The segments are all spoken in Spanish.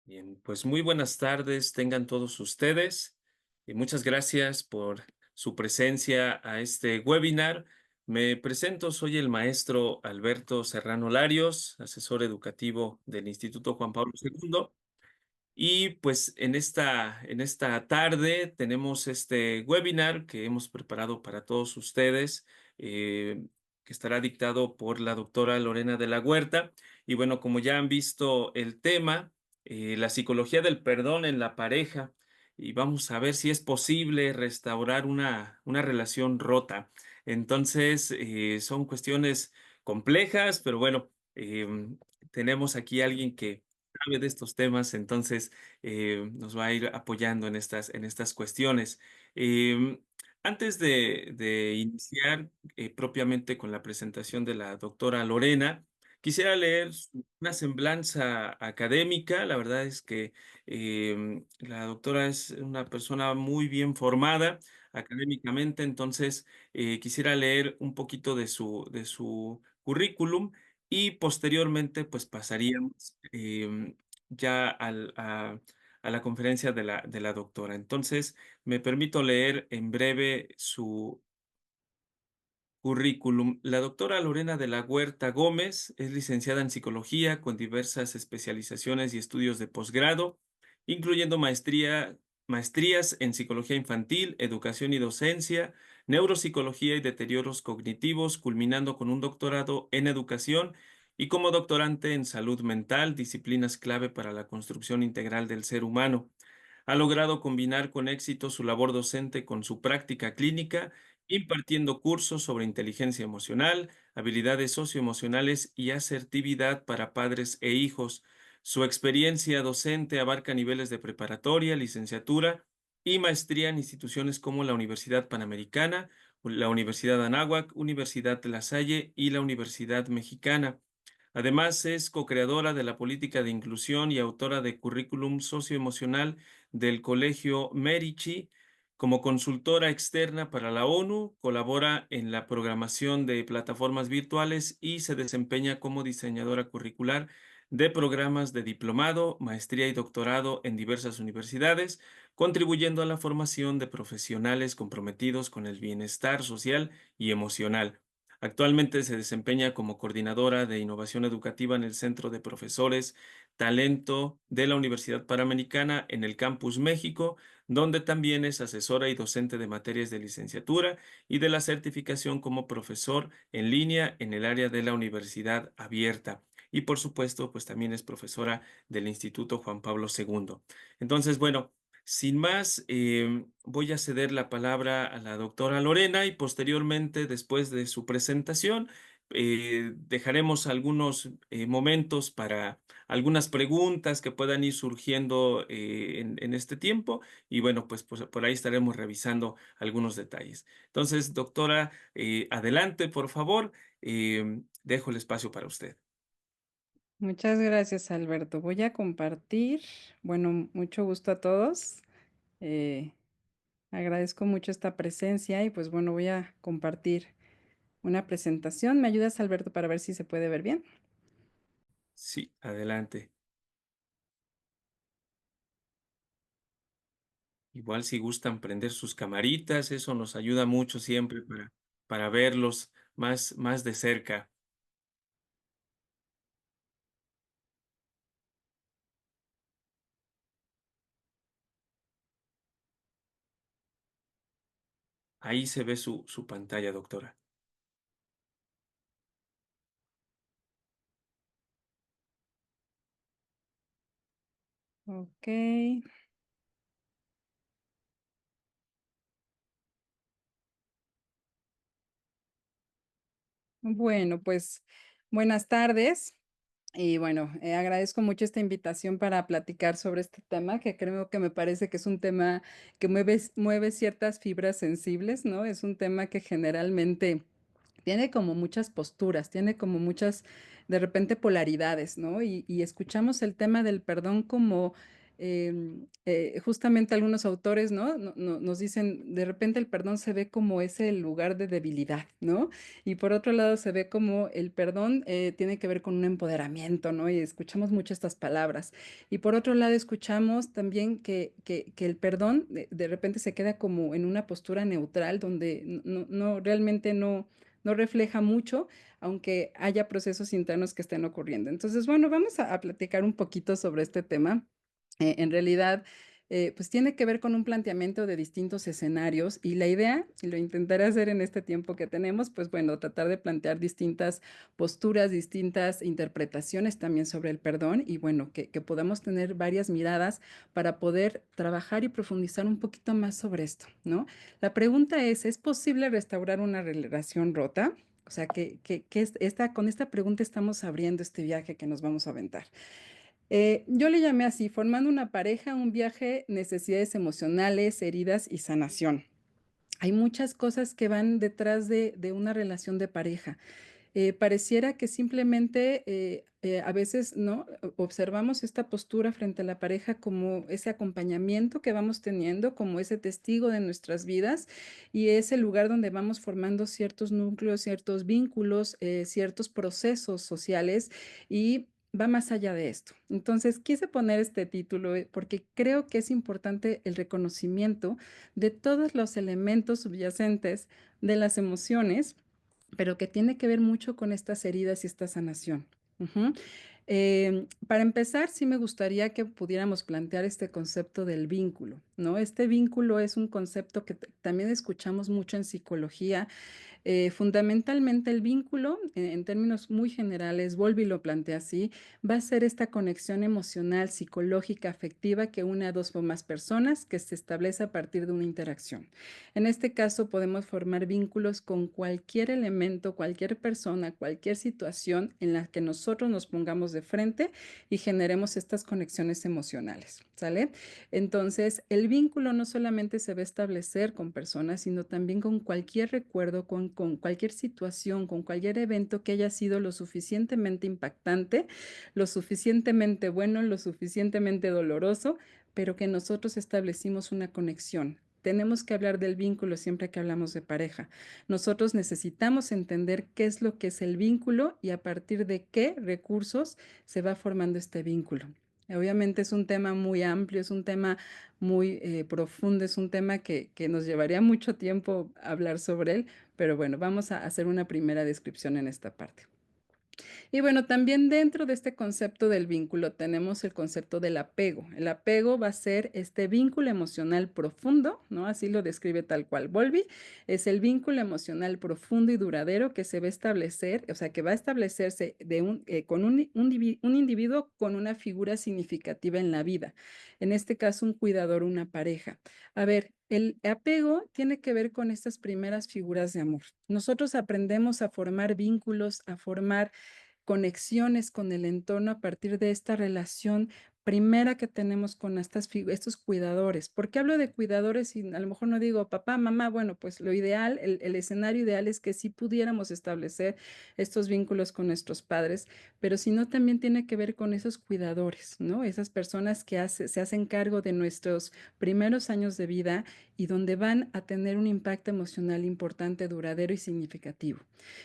Bien, pues muy buenas tardes tengan todos ustedes y muchas gracias por su presencia a este webinar. Me presento, soy el maestro Alberto Serrano Larios, asesor educativo del Instituto Juan Pablo II. Y pues en esta tarde tenemos este webinar que hemos preparado para todos ustedes, que estará dictado por la doctora Lorena de la Huerta. Y bueno, como ya han visto el tema, la psicología del perdón en la pareja, y vamos a ver si es posible restaurar una relación rota. Entonces, son cuestiones complejas, pero bueno, tenemos aquí a alguien que sabe de estos temas, entonces nos va a ir apoyando en estas cuestiones. Em, Antes de iniciar propiamente con la presentación de la doctora Lorena, quisiera leer una semblanza académica. La verdad es que la doctora es una persona muy bien formada académicamente, entonces quisiera leer un poquito de su currículum y posteriormente pues pasaríamos ya a la conferencia de la doctora. Entonces, me permito leer en breve su currículum. La doctora Lorena de la Huerta Gómez es licenciada en psicología con diversas especializaciones y estudios de posgrado, incluyendo maestrías en psicología infantil, educación y docencia, neuropsicología y deterioros cognitivos, culminando con un doctorado en educación y como doctorante en salud mental, disciplinas clave para la construcción integral del ser humano. Ha logrado combinar con éxito su labor docente con su práctica clínica, impartiendo cursos sobre inteligencia emocional, habilidades socioemocionales y asertividad para padres e hijos. Su experiencia docente abarca niveles de preparatoria, licenciatura y maestría en instituciones como la Universidad Panamericana, la Universidad Anáhuac, Universidad La Salle y la Universidad Mexicana. Además, es co-creadora de la política de inclusión y autora de currículum socioemocional del Colegio Medici. Como consultora externa para la ONU, colabora en la programación de plataformas virtuales y se desempeña como diseñadora curricular de programas de diplomado, maestría y doctorado en diversas universidades, contribuyendo a la formación de profesionales comprometidos con el bienestar social y emocional. Actualmente se desempeña como coordinadora de innovación educativa en el Centro de Profesores Talento de la Universidad Panamericana en el Campus México, donde también es asesora y docente de materias de licenciatura y de la certificación como profesor en línea en el área de la Universidad Abierta. Y por supuesto, pues también es profesora del Instituto Juan Pablo II. Entonces, bueno, sin más, voy a ceder la palabra a la doctora Lorena y posteriormente, después de su presentación, dejaremos algunos momentos para algunas preguntas que puedan ir surgiendo en este tiempo y bueno, pues por ahí estaremos revisando algunos detalles. Entonces, doctora, adelante, por favor. Dejo el espacio para usted. Muchas gracias, Alberto. Voy a compartir. Bueno, mucho gusto a todos. Eh, Agradezco mucho esta presencia y pues bueno, voy a compartir una presentación. ¿Me ayudas, Alberto, para ver si se puede ver bien? Sí, adelante. Igual si gustan prender sus camaritas, eso nos ayuda mucho siempre para verlos más de cerca. Ahí se ve su pantalla, doctora. Ok. Bueno, pues buenas tardes. Y bueno, agradezco mucho esta invitación para platicar sobre este tema, que creo que me parece que es un tema que mueve ciertas fibras sensibles, ¿no? Es un tema que generalmente tiene como muchas posturas, tiene como muchas, de repente, polaridades, ¿no? Y escuchamos el tema del perdón como justamente algunos autores, ¿no? Nos dicen, de repente el perdón se ve como ese lugar de debilidad, ¿no? Y por otro lado se ve como el perdón tiene que ver con un empoderamiento, ¿no? Y escuchamos mucho estas palabras. Y por otro lado escuchamos también que el perdón de repente se queda como en una postura neutral donde realmente no refleja mucho, aunque haya procesos internos que estén ocurriendo. Entonces, bueno, vamos a platicar un poquito sobre este tema. En realidad, pues tiene que ver con un planteamiento de distintos escenarios y la idea, y lo intentaré hacer en este tiempo que tenemos, pues bueno, tratar de plantear distintas posturas, distintas interpretaciones también sobre el perdón y bueno, que podamos tener varias miradas para poder trabajar y profundizar un poquito más sobre esto, ¿no? La pregunta ¿es posible restaurar una relación rota? O sea, con esta pregunta estamos abriendo este viaje que nos vamos a aventar. Yo le llamé así, formando una pareja, un viaje, necesidades emocionales, heridas y sanación. Hay muchas cosas que van detrás de una relación de pareja. Pareciera que simplemente a veces no observamos esta postura frente a la pareja como ese acompañamiento que vamos teniendo, como ese testigo de nuestras vidas y es el lugar donde vamos formando ciertos núcleos, ciertos vínculos, ciertos procesos sociales y va más allá de esto. Entonces, quise poner este título porque creo que es importante el reconocimiento de todos los elementos subyacentes de las emociones pero que tiene que ver mucho con estas heridas y esta sanación. Ujú. Para empezar, sí me gustaría que pudiéramos plantear este concepto del vínculo, ¿no? Este vínculo es un concepto que también escuchamos mucho en psicología fundamentalmente el vínculo, en términos muy generales, Bowlby lo plantea así, va a ser esta conexión emocional, psicológica, afectiva que une a dos o más personas que se establece a partir de una interacción. En este caso podemos formar vínculos con cualquier elemento, cualquier persona, cualquier situación en la que nosotros nos pongamos de frente y generemos estas conexiones emocionales, ¿sale? Entonces, el vínculo no solamente se va a establecer con personas, sino también con cualquier recuerdo, con cualquier situación, con cualquier evento que haya sido lo suficientemente impactante, lo suficientemente bueno, lo suficientemente doloroso, pero que nosotros establecimos una conexión. Tenemos que hablar del vínculo siempre que hablamos de pareja. Nosotros necesitamos entender qué es lo que es el vínculo y a partir de qué recursos se va formando este vínculo. Obviamente es un tema muy amplio, es un tema muy profundo, es un tema que nos llevaría mucho tiempo hablar sobre él, pero bueno, vamos a hacer una primera descripción en esta parte. Y bueno, también dentro de este concepto del vínculo tenemos el concepto del apego. El apego va a ser este vínculo emocional profundo, ¿no? Así lo describe tal cual Bowlby. Es el vínculo emocional profundo y duradero que se va a establecer, o sea, que va a establecerse con un individuo con una figura significativa en la vida. En este caso, un cuidador, una pareja. A ver, el apego tiene que ver con estas primeras figuras de amor. Nosotros aprendemos a formar vínculos, a formar conexiones con el entorno a partir de esta relación primera que tenemos con estos cuidadores. ¿Por qué hablo de cuidadores y a lo mejor no digo papá, mamá? Bueno, pues lo ideal, el escenario ideal es que sí pudiéramos establecer estos vínculos con nuestros padres, pero si no, también tiene que ver con esos cuidadores, ¿no? Esas personas que se hacen cargo de nuestros primeros años de vida y donde van a tener un impacto emocional importante, duradero y significativo.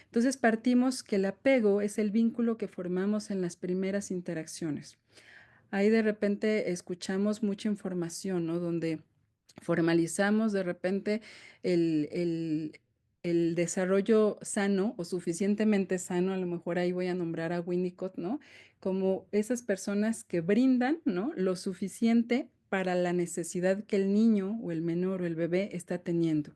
Entonces partimos que el apego es el vínculo que formamos en las primeras interacciones. Ahí de repente escuchamos mucha información, ¿no? Donde formalizamos de repente el, el, el desarrollo sano o suficientemente sano, a lo mejor ahí voy a nombrar a Winnicott, ¿no? Como esas personas que brindan, ¿no? Lo suficiente para la necesidad que el niño o el menor o el bebé está teniendo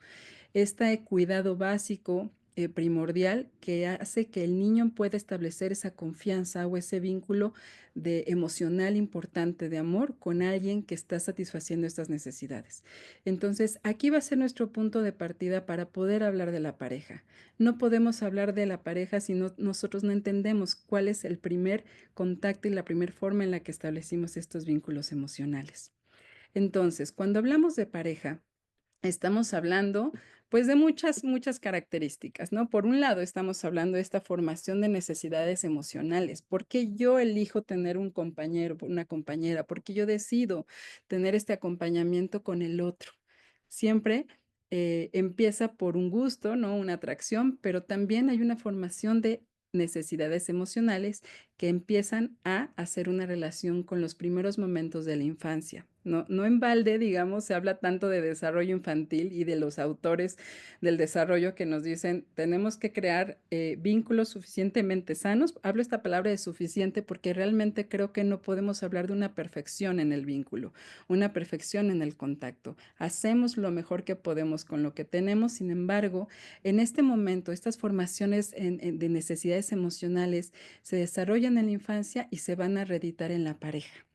este cuidado básico primordial que hace que el niño pueda establecer esa confianza o ese vínculo de emocional importante de amor con alguien que está satisfaciendo estas necesidades. Entonces, aquí va a ser nuestro punto de partida para poder hablar de la pareja. No podemos hablar de la pareja si nosotros no entendemos cuál es el primer contacto y la primera forma en la que establecimos estos vínculos emocionales. Entonces, cuando hablamos de pareja, estamos hablando Pues de muchas, muchas características, ¿no? Por un lado, estamos hablando de esta formación de necesidades emocionales. ¿Por qué yo elijo tener un compañero, una compañera? ¿Por qué yo decido tener este acompañamiento con el otro? Siempre empieza por un gusto, ¿no? Una atracción, pero también hay una formación de necesidades emocionales que empiezan a hacer una relación con los primeros momentos de la infancia. No, no en balde, digamos, se habla tanto de desarrollo infantil y de los autores del desarrollo que nos dicen, tenemos que crear vínculos suficientemente sanos. Hablo esta palabra de suficiente porque realmente creo que no podemos hablar de una perfección en el vínculo, una perfección en el contacto. Hacemos lo mejor que podemos con lo que tenemos, sin embargo, en este momento, estas formaciones de necesidades emocionales se desarrollan en la infancia y se van a reeditar en la pareja.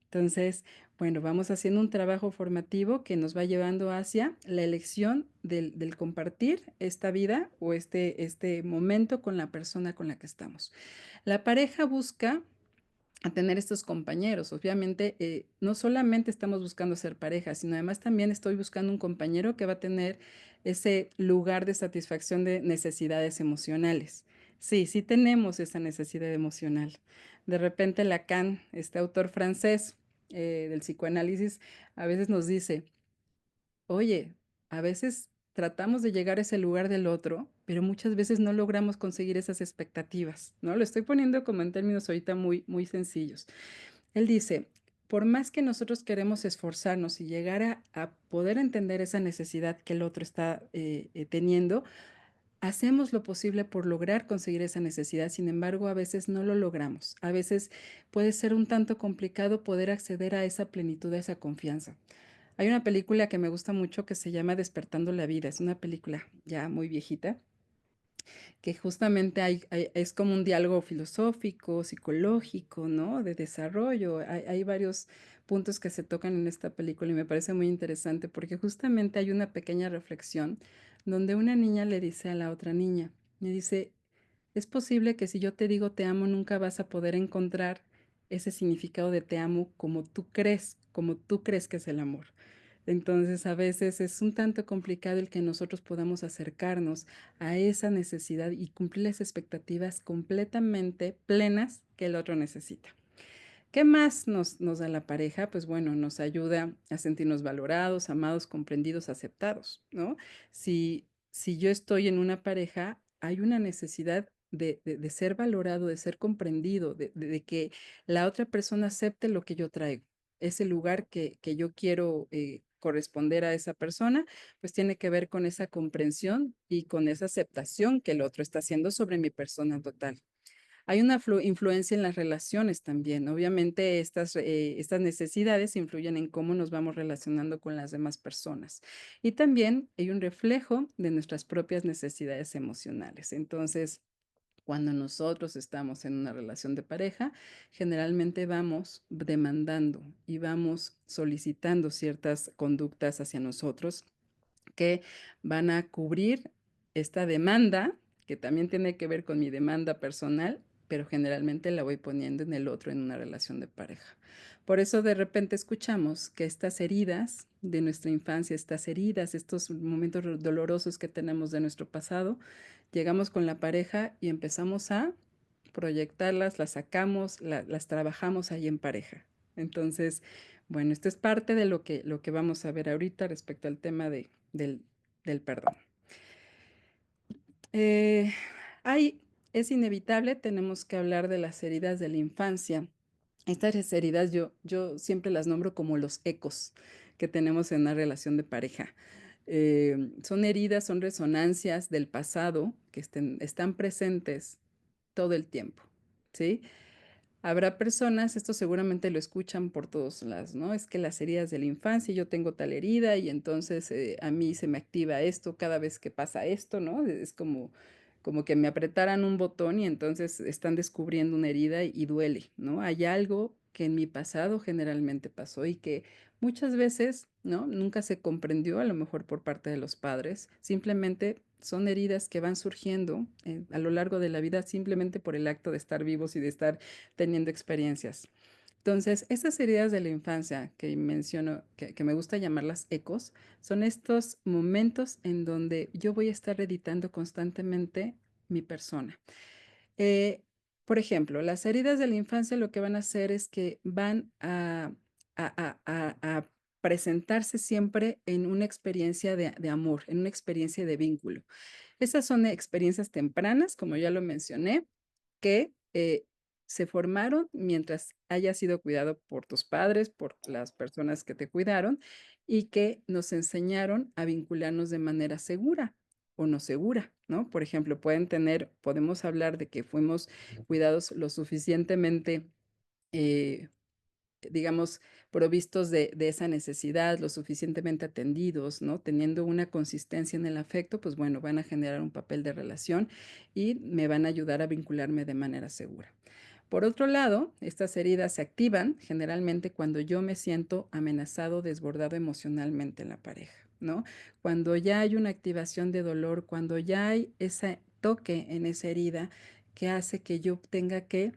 Entonces, bueno, vamos haciendo un trabajo formativo que nos va llevando hacia la elección del compartir esta vida o este momento con la persona con la que estamos. La pareja busca a tener estos compañeros. Obviamente, no solamente estamos buscando ser pareja, sino además también estoy buscando un compañero que va a tener ese lugar de satisfacción de necesidades emocionales. Sí, sí tenemos esa necesidad emocional. De repente Lacan, este autor francés del psicoanálisis, a veces nos dice, oye, a veces tratamos de llegar a ese lugar del otro, pero muchas veces no logramos conseguir esas expectativas, ¿no? Lo estoy poniendo como en términos ahorita muy, muy sencillos. Él dice, por más que nosotros queremos esforzarnos y llegar a poder entender esa necesidad que el otro está teniendo, hacemos lo posible por lograr conseguir esa necesidad. Sin embargo, a veces no lo logramos. A veces puede ser un tanto complicado poder acceder a esa plenitud, a esa confianza. Hay una película que me gusta mucho que se llama Despertando la vida. Es una película ya muy viejita, que justamente es como un diálogo filosófico, psicológico, ¿no? De desarrollo. Hay varios puntos que se tocan en esta película y me parece muy interesante porque justamente hay una pequeña reflexión donde una niña le dice a la otra niña, me dice, es posible que si yo te digo te amo, nunca vas a poder encontrar ese significado de te amo como tú crees que es el amor. Entonces, a veces es un tanto complicado el que nosotros podamos acercarnos a esa necesidad y cumplir las expectativas completamente plenas que el otro necesita. ¿Qué más nos da la pareja? Pues bueno, nos ayuda a sentirnos valorados, amados, comprendidos, aceptados, ¿no? Si yo estoy en una pareja, hay una necesidad de ser valorado, de ser comprendido, de que la otra persona acepte lo que yo traigo. Ese lugar que yo quiero corresponder a esa persona, pues tiene que ver con esa comprensión y con esa aceptación que el otro está haciendo sobre mi persona total. Hay una influencia en las relaciones también. Obviamente, estas necesidades influyen en cómo nos vamos relacionando con las demás personas. Y también hay un reflejo de nuestras propias necesidades emocionales. Entonces, cuando nosotros estamos en una relación de pareja, generalmente vamos demandando y vamos solicitando ciertas conductas hacia nosotros que van a cubrir esta demanda, que también tiene que ver con mi demanda personal, pero generalmente la voy poniendo en el otro en una relación de pareja. Por eso de repente escuchamos que estas heridas de nuestra infancia, estas heridas, estos momentos dolorosos que tenemos de nuestro pasado, llegamos con la pareja y empezamos a proyectarlas, las sacamos, las trabajamos ahí en pareja. Entonces, bueno, esto es parte de lo que vamos a ver ahorita respecto al tema del perdón. Eh, hay, es inevitable, tenemos que hablar de las heridas de la infancia. Estas heridas yo siempre las nombro como los ecos que tenemos en una relación de pareja. Son heridas, son resonancias del pasado que están presentes todo el tiempo, ¿sí? Habrá personas, esto seguramente lo escuchan por todos lados, ¿no? Es que las heridas de la infancia, yo tengo tal herida y entonces a mí se me activa esto cada vez que pasa esto, ¿no? Es como que me apretaran un botón y entonces están descubriendo una herida y duele, ¿no? Hay algo que en mi pasado generalmente pasó y que muchas veces, ¿no? Nunca se comprendió, a lo mejor por parte de los padres, simplemente son heridas que van surgiendo a lo largo de la vida simplemente por el acto de estar vivos y de estar teniendo experiencias. Entonces, esas heridas de la infancia que menciono, que me gusta llamarlas ecos, son estos momentos en donde yo voy a estar editando constantemente mi persona. Eh, por ejemplo, las heridas de la infancia lo que van a hacer es que van a presentarse siempre en una experiencia de amor, en una experiencia de vínculo. Esas son experiencias tempranas, como ya lo mencioné, que se formaron mientras hayas sido cuidado por tus padres, por las personas que te cuidaron y que nos enseñaron a vincularnos de manera segura o no segura, ¿no? Por ejemplo, podemos hablar de que fuimos cuidados lo suficientemente, eh, digamos, provistos de esa necesidad, lo suficientemente atendidos, ¿no? Teniendo una consistencia en el afecto, pues bueno, van a generar un papel de relación y me van a ayudar a vincularme de manera segura. Por otro lado, estas heridas se activan generalmente cuando yo me siento amenazado, desbordado emocionalmente en la pareja, ¿no? Cuando ya hay una activación de dolor, cuando ya hay ese toque en esa herida que hace que yo tenga que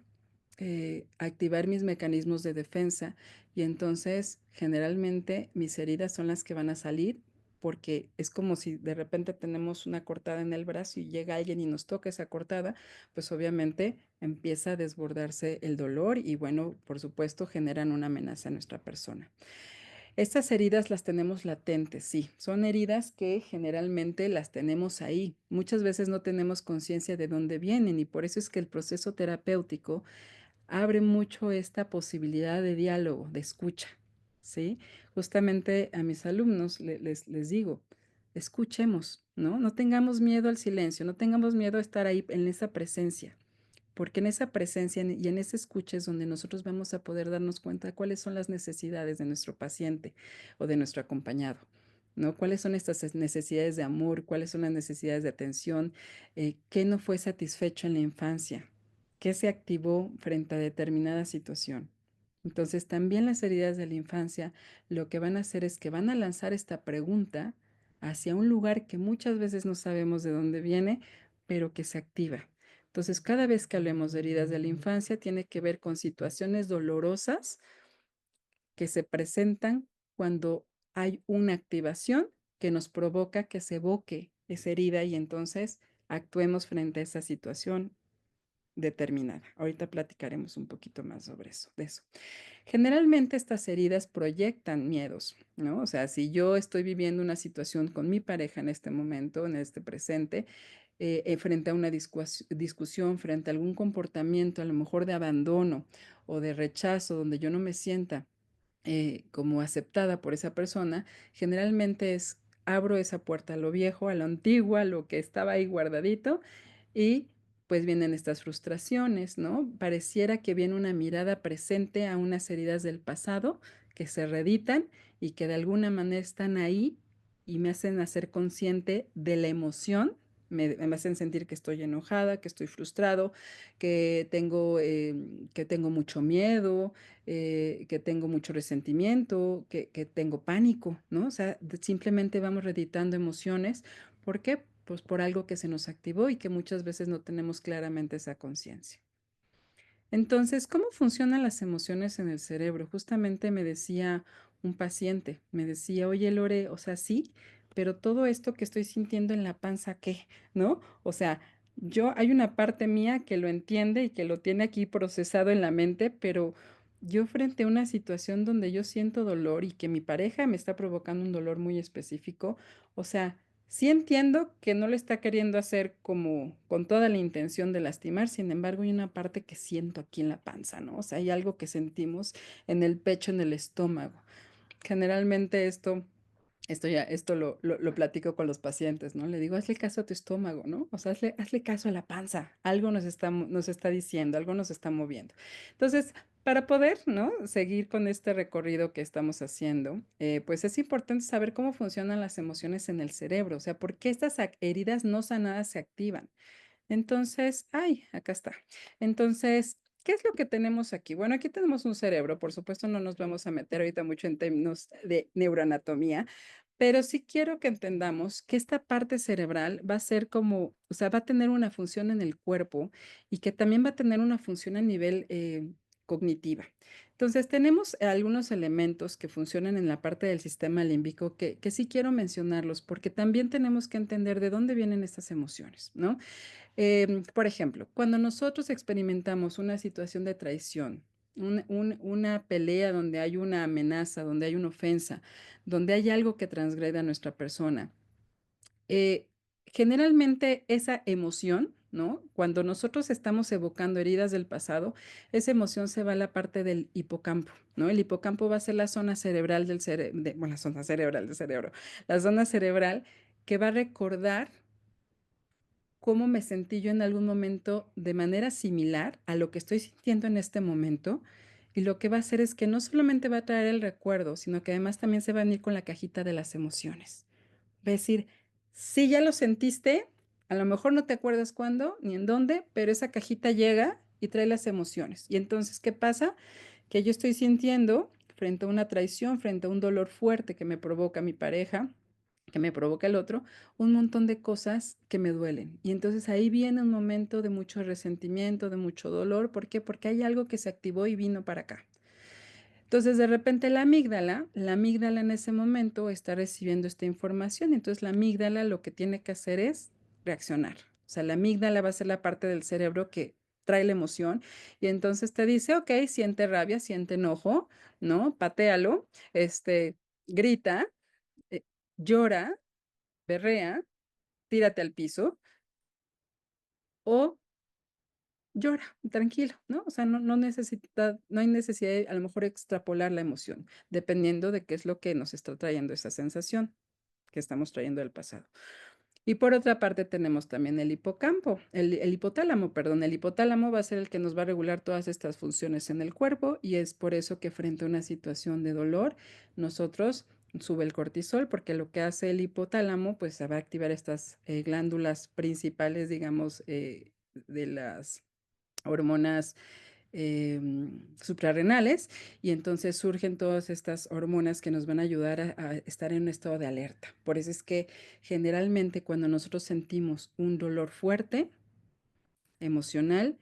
activar mis mecanismos de defensa y entonces generalmente mis heridas son las que van a salir porque es como si de repente tenemos una cortada en el brazo y llega alguien y nos toca esa cortada, pues obviamente empieza a desbordarse el dolor y bueno, por supuesto generan una amenaza a nuestra persona. Estas heridas las tenemos latentes, sí, son heridas que generalmente las tenemos ahí. Muchas veces no tenemos conciencia de dónde vienen y por eso es que el proceso terapéutico abre mucho esta posibilidad de diálogo, de escucha, ¿sí? Justamente a mis alumnos les digo, escuchemos, ¿no? No tengamos miedo al silencio, no tengamos miedo a estar ahí en esa presencia, porque en esa presencia y en esa escucha es donde nosotros vamos a poder darnos cuenta de cuáles son las necesidades de nuestro paciente o de nuestro acompañado, ¿no? ¿Cuáles son estas necesidades de amor? ¿Cuáles son las necesidades de atención? ¿Qué no fue satisfecho en la infancia? ¿Qué se activó frente a determinada situación? Entonces, también las heridas de la infancia lo que van a hacer es que van a lanzar esta pregunta hacia un lugar que muchas veces no sabemos de dónde viene, pero que se activa. Entonces, cada vez que hablemos de heridas de la infancia, tiene que ver con situaciones dolorosas que se presentan cuando hay una activación que nos provoca que se evoque esa herida y entonces actuemos frente a esa situación determinada. Ahorita platicaremos un poquito más sobre eso, de eso. Generalmente estas heridas proyectan miedos, ¿no? O sea, si yo estoy viviendo una situación con mi pareja en este momento, en este presente, frente a una discusión, frente a algún comportamiento, a lo mejor de abandono o de rechazo, donde yo no me sienta como aceptada por esa persona, generalmente es abro esa puerta a lo viejo, a lo antiguo, a lo que estaba ahí guardadito y pues vienen estas frustraciones, ¿no? Pareciera que viene una mirada presente a unas heridas del pasado que se reeditan y que de alguna manera están ahí y me hacen hacer consciente de la emoción. Me hacen sentir que estoy enojada, que estoy frustrado, que tengo mucho miedo, que tengo mucho resentimiento, que tengo pánico, ¿no? O sea, simplemente vamos reeditando emociones. ¿Por qué? Pues por algo que se nos activó y que muchas veces no tenemos claramente esa conciencia. Entonces, ¿cómo funcionan las emociones en el cerebro? Justamente me decía un paciente, me decía, oye Lore, o sea, sí, pero todo esto que estoy sintiendo en la panza, ¿qué? ¿No? O sea, hay una parte mía que lo entiende y que lo tiene aquí procesado en la mente, pero yo frente a una situación donde yo siento dolor y que mi pareja me está provocando un dolor muy específico, o sea, sí entiendo que no lo está queriendo hacer como con toda la intención de lastimar, sin embargo, hay una parte que siento aquí en la panza, ¿no? O sea, hay algo que sentimos en el pecho, en el estómago. Generalmente esto lo platico con los pacientes, ¿no? Le digo, hazle caso a tu estómago, ¿no? O sea, hazle caso a la panza. Algo nos está diciendo, algo nos está moviendo. Entonces, para poder, ¿no? Seguir con este recorrido que estamos haciendo, pues es importante saber cómo funcionan las emociones en el cerebro, o sea, por qué estas heridas no sanadas se activan. Entonces, ay, acá está. Entonces, ¿qué es lo que tenemos aquí? Bueno, aquí tenemos un cerebro, por supuesto no nos vamos a meter ahorita mucho en términos de neuroanatomía, pero sí quiero que entendamos que esta parte cerebral va a ser como, o sea, va a tener una función en el cuerpo y que también va a tener una función a nivel cognitiva. Entonces, tenemos algunos elementos que funcionan en la parte del sistema límbico que sí quiero mencionarlos, porque también tenemos que entender de dónde vienen estas emociones, ¿no? Por ejemplo, cuando nosotros experimentamos una situación de traición, una pelea donde hay una amenaza, donde hay una ofensa, donde hay algo que transgrede a nuestra persona, eh, generalmente esa emoción, ¿no? Cuando nosotros estamos evocando heridas del pasado, esa emoción se va a la parte del hipocampo, ¿no? El hipocampo va a ser la zona cerebral del cerebro, bueno, la zona cerebral del cerebro, la zona cerebral que va a recordar cómo me sentí yo en algún momento de manera similar a lo que estoy sintiendo en este momento. Y lo que va a hacer es que no solamente va a traer el recuerdo, sino que además también se va a venir con la cajita de las emociones. Va a decir, sí, ya lo sentiste, a lo mejor no te acuerdas cuándo ni en dónde, pero esa cajita llega y trae las emociones. Y entonces, ¿qué pasa? Que yo estoy sintiendo frente a una traición, frente a un dolor fuerte que me provoca mi pareja, que me provoca el otro, un montón de cosas que me duelen. Y entonces ahí viene un momento de mucho resentimiento, de mucho dolor. ¿Por qué? Porque hay algo que se activó y vino para acá. Entonces, de repente la amígdala en ese momento está recibiendo esta información. Entonces, la amígdala lo que tiene que hacer es reaccionar. O sea, la amígdala va a ser la parte del cerebro que trae la emoción y entonces te dice, ok, siente rabia, siente enojo, ¿no? Patéalo, grita, eh, llora, berrea, tírate al piso o llora, tranquilo, ¿no? O sea, no hay necesidad de a lo mejor extrapolar la emoción, dependiendo de qué es lo que nos está trayendo esa sensación que estamos trayendo del pasado. Y por otra parte tenemos también el hipocampo, el hipotálamo, perdón, el hipotálamo va a ser el que nos va a regular todas estas funciones en el cuerpo y es por eso que frente a una situación de dolor, nosotros sube el cortisol porque lo que hace el hipotálamo, pues se va a activar estas glándulas principales, digamos, de las hormonas suprarrenales y entonces surgen todas estas hormonas que nos van a ayudar a estar en un estado de alerta. Por eso es que generalmente cuando nosotros sentimos un dolor fuerte, emocional,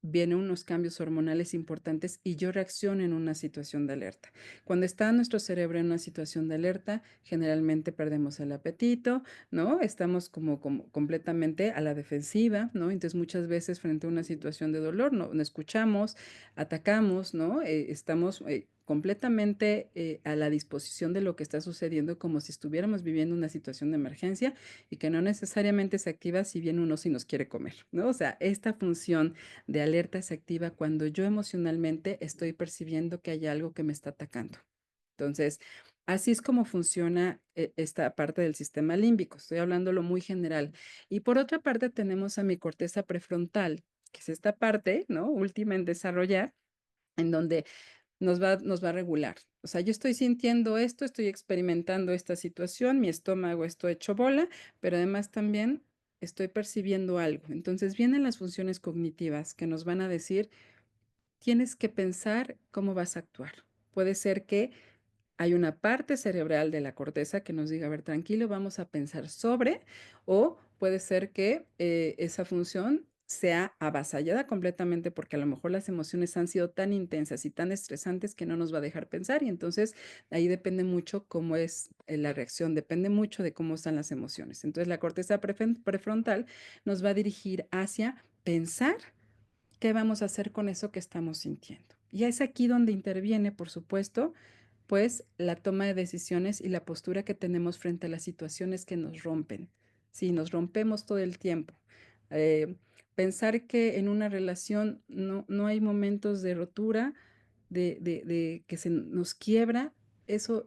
vienen unos cambios hormonales importantes y yo reacciono en una situación de alerta. Cuando está nuestro cerebro en una situación de alerta, generalmente perdemos el apetito, ¿no? Estamos como completamente a la defensiva, ¿no? Entonces muchas veces frente a una situación de dolor no escuchamos, atacamos, ¿no? Estamos completamente a la disposición de lo que está sucediendo como si estuviéramos viviendo una situación de emergencia y que no necesariamente se activa si bien uno sí nos quiere comer, ¿no? O sea, esta función de alerta se activa cuando yo emocionalmente estoy percibiendo que hay algo que me está atacando. Entonces, así es como funciona esta parte del sistema límbico. Estoy hablándolo muy general. Y por otra parte tenemos a mi corteza prefrontal, que es esta parte, ¿no? Última en desarrollar, en donde nos va a regular. O sea, yo estoy sintiendo esto, estoy experimentando esta situación, mi estómago está hecho bola, pero además también estoy percibiendo algo. Entonces vienen las funciones cognitivas que nos van a decir, tienes que pensar cómo vas a actuar. Puede ser que hay una parte cerebral de la corteza que nos diga, a ver, tranquilo, vamos a pensar sobre, o puede ser que esa función sea avasallada completamente porque a lo mejor las emociones han sido tan intensas y tan estresantes que no nos va a dejar pensar y entonces ahí depende mucho cómo es la reacción, depende mucho de cómo están las emociones. Entonces la corteza prefrontal nos va a dirigir hacia pensar qué vamos a hacer con eso que estamos sintiendo. Y es aquí donde interviene, por supuesto, pues la toma de decisiones y la postura que tenemos frente a las situaciones que nos rompen. Sí, nos rompemos todo el tiempo. Eh, Pensar que en una relación no hay momentos de rotura, de que se nos quiebra, eso,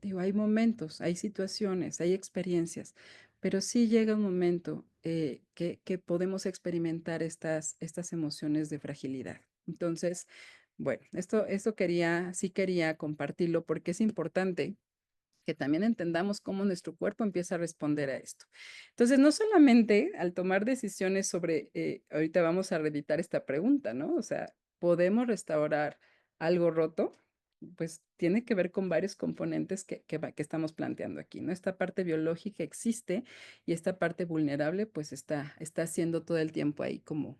digo, hay momentos, hay situaciones, hay experiencias, pero sí llega un momento que podemos experimentar estas emociones de fragilidad. Entonces, bueno, esto sí quería compartirlo porque es importante que también entendamos cómo nuestro cuerpo empieza a responder a esto. Entonces, no solamente al tomar decisiones sobre, ahorita vamos a reeditar esta pregunta, ¿no? O sea, ¿podemos restaurar algo roto? Pues tiene que ver con varios componentes que estamos planteando aquí, ¿no? Esta parte biológica existe y esta parte vulnerable, pues está siendo todo el tiempo ahí como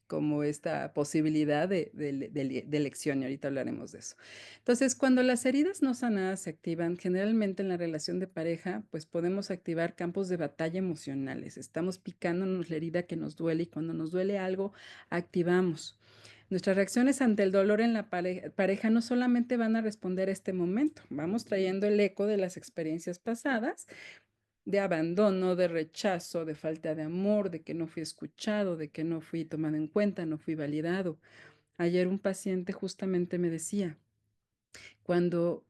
como esta posibilidad de elección, y ahorita hablaremos de eso. Entonces, cuando las heridas no sanadas se activan, generalmente en la relación de pareja, pues podemos activar campos de batalla emocionales. Estamos picándonos la herida que nos duele y cuando nos duele algo, activamos. Nuestras reacciones ante el dolor en la pareja no solamente van a responder a este momento, vamos trayendo el eco de las experiencias pasadas de abandono, de rechazo, de falta de amor, de que no fui escuchado, de que no fui tomado en cuenta, no fui validado. Ayer un paciente justamente me decía, cuando,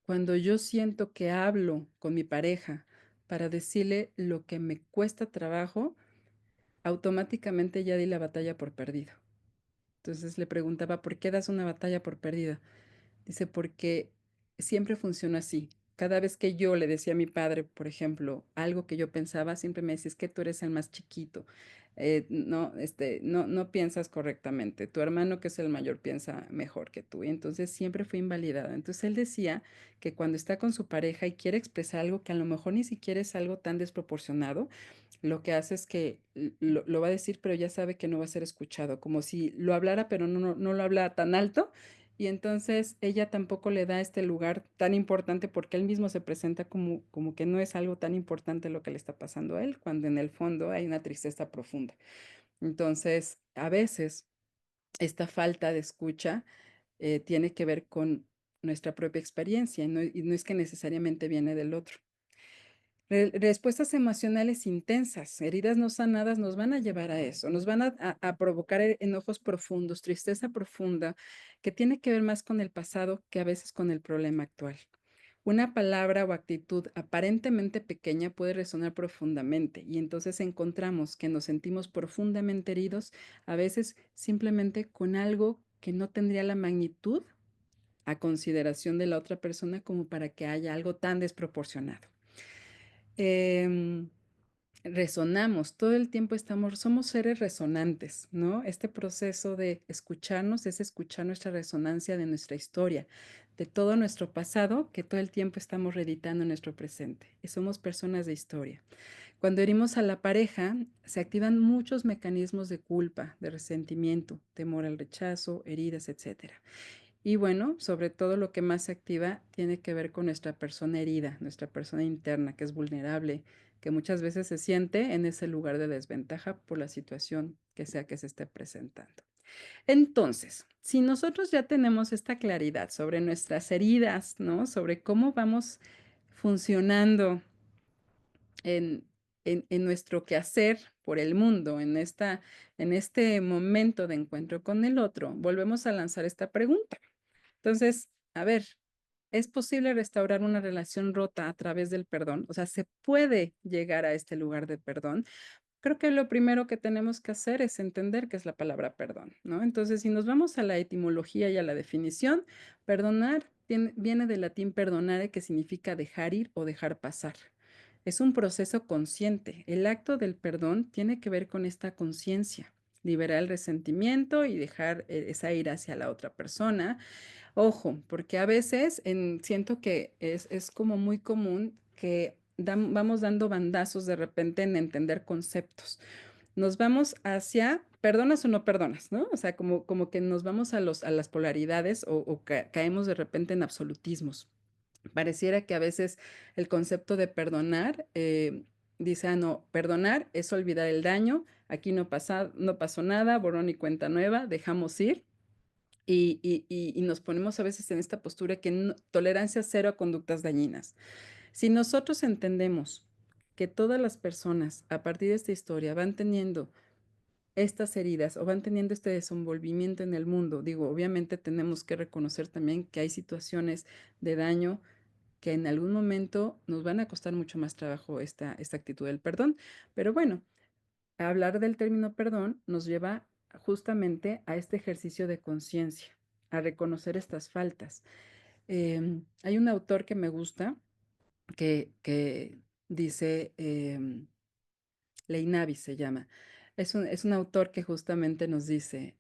cuando yo siento que hablo con mi pareja para decirle lo que me cuesta trabajo, automáticamente ya di la batalla por perdido. Entonces le preguntaba, ¿por qué das una batalla por perdida? Dice, porque siempre funciona así. Cada vez que yo le decía a mi padre, por ejemplo, algo que yo pensaba, siempre me decía, es que tú eres el más chiquito. No, no piensas correctamente. Tu hermano, que es el mayor, piensa mejor que tú. Y entonces siempre fue invalidado. Entonces él decía que cuando está con su pareja y quiere expresar algo que a lo mejor ni siquiera es algo tan desproporcionado, lo que hace es que lo va a decir, pero ya sabe que no va a ser escuchado, como si lo hablara, pero no lo habla tan alto y entonces ella tampoco le da este lugar tan importante porque él mismo se presenta como que no es algo tan importante lo que le está pasando a él, cuando en el fondo hay una tristeza profunda. Entonces, a veces esta falta de escucha tiene que ver con nuestra propia experiencia y no es que necesariamente viene del otro. Respuestas emocionales intensas, heridas no sanadas nos van a llevar a eso, nos van a provocar enojos profundos, tristeza profunda, que tiene que ver más con el pasado que a veces con el problema actual. Una palabra o actitud aparentemente pequeña puede resonar profundamente y entonces encontramos que nos sentimos profundamente heridos, a veces simplemente con algo que no tendría la magnitud a consideración de la otra persona como para que haya algo tan desproporcionado. Em, Resonamos, todo el tiempo somos seres resonantes, ¿no? Este proceso de escucharnos es escuchar nuestra resonancia de nuestra historia, de todo nuestro pasado que todo el tiempo estamos reeditando en nuestro presente. Y somos personas de historia. Cuando herimos a la pareja, se activan muchos mecanismos de culpa, de resentimiento, temor al rechazo, heridas, etcétera. Y bueno, sobre todo lo que más se activa tiene que ver con nuestra persona herida, nuestra persona interna, que es vulnerable, que muchas veces se siente en ese lugar de desventaja por la situación que sea que se esté presentando. Entonces, si nosotros ya tenemos esta claridad sobre nuestras heridas, ¿no? Sobre cómo vamos funcionando en, en nuestro quehacer por el mundo, en este momento de encuentro con el otro, volvemos a lanzar esta pregunta. Entonces, a ver, ¿es posible restaurar una relación rota a través del perdón? O sea, ¿se puede llegar a este lugar de perdón? Creo que lo primero que tenemos que hacer es entender qué es la palabra perdón, ¿no? Entonces, si nos vamos a la etimología y a la definición, perdonar viene del latín perdonare, que significa dejar ir o dejar pasar. Es un proceso consciente. El acto del perdón tiene que ver con esta conciencia, liberar el resentimiento y dejar esa ira hacia la otra persona. Ojo, porque a veces siento que es como muy común que vamos dando bandazos de repente en entender conceptos. Nos vamos hacia perdonas o no perdonas, ¿no? O sea, como que nos vamos a las polaridades o caemos de repente en absolutismos. Pareciera que a veces el concepto de perdonar dice, ah, no, perdonar es olvidar el daño, aquí no pasó nada, borrón y cuenta nueva, dejamos ir. Y nos ponemos a veces en esta postura que tolerancia cero a conductas dañinas. Si nosotros entendemos que todas las personas a partir de esta historia van teniendo estas heridas o van teniendo este desenvolvimiento en el mundo, digo, obviamente tenemos que reconocer también que hay situaciones de daño que en algún momento nos van a costar mucho más trabajo esta actitud del perdón. Pero bueno, hablar del término perdón nos lleva justamente a este ejercicio de conciencia, a reconocer estas faltas. Hay un autor que me gusta que dice, Leinavi se llama, es un autor que justamente nos dice,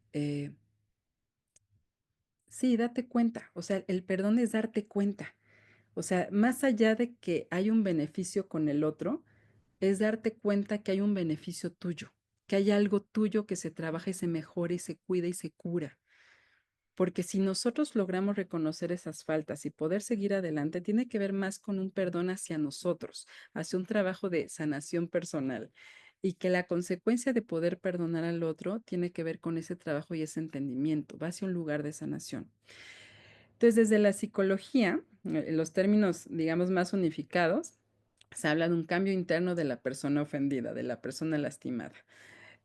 sí, date cuenta, o sea, el perdón es darte cuenta, o sea, más allá de que hay un beneficio con el otro, es darte cuenta que hay un beneficio tuyo, que hay algo tuyo que se trabaja y se mejora y se cuida y se cura. Porque si nosotros logramos reconocer esas faltas y poder seguir adelante, tiene que ver más con un perdón hacia nosotros, hacia un trabajo de sanación personal. Y que la consecuencia de poder perdonar al otro tiene que ver con ese trabajo y ese entendimiento, va hacia un lugar de sanación. Entonces, desde la psicología, en los términos, digamos, más unificados, se habla de un cambio interno de la persona ofendida, de la persona lastimada.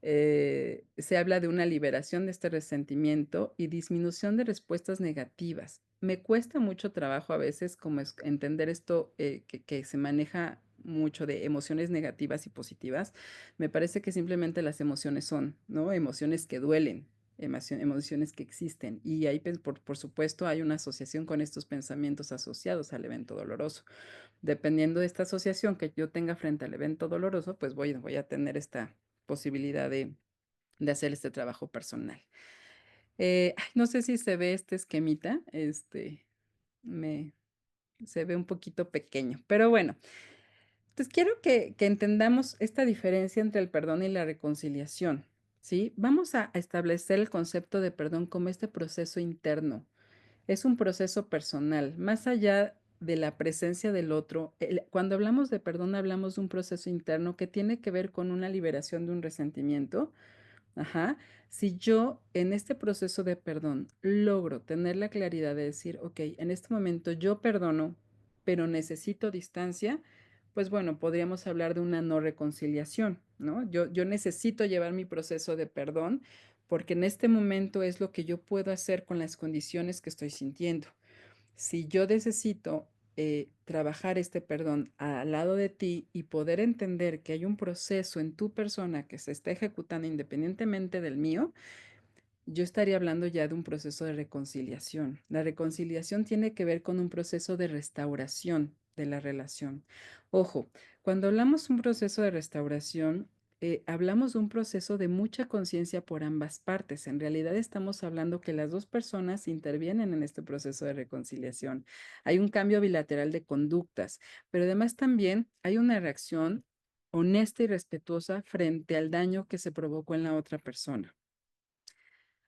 Se habla de una liberación de este resentimiento y disminución de respuestas negativas. Me cuesta mucho trabajo a veces como entender esto que se maneja mucho de emociones negativas y positivas. Me parece que simplemente las emociones son, ¿no? Emociones que duelen, emociones que existen. Y ahí, por supuesto, hay una asociación con estos pensamientos asociados al evento doloroso. Dependiendo de esta asociación que yo tenga frente al evento doloroso, pues voy a tener esta posibilidad de hacer este trabajo personal. Ay, no sé si se ve este esquemita, me, se ve un poquito pequeño, pero bueno, entonces quiero que entendamos esta diferencia entre el perdón y la reconciliación, ¿sí? Vamos a establecer el concepto de perdón como este proceso interno. Es un proceso personal, más allá de la presencia del otro. Cuando hablamos de perdón, hablamos de un proceso interno que tiene que ver con una liberación de un resentimiento. Ajá. Si yo en este proceso de perdón logro tener la claridad de decir, ok, en este momento yo perdono, pero necesito distancia, pues bueno, podríamos hablar de una no reconciliación, ¿no? Yo necesito llevar mi proceso de perdón porque en este momento es lo que yo puedo hacer con las condiciones que estoy sintiendo. Si yo necesito trabajar este perdón al lado de ti y poder entender que hay un proceso en tu persona que se está ejecutando independientemente del mío, yo estaría hablando ya de un proceso de reconciliación. La reconciliación tiene que ver con un proceso de restauración de la relación. Ojo, cuando hablamos de un proceso de restauración, hablamos de un proceso de mucha conciencia por ambas partes. En realidad estamos hablando que las dos personas intervienen en este proceso de reconciliación. Hay un cambio bilateral de conductas, pero además también hay una reacción honesta y respetuosa frente al daño que se provocó en la otra persona.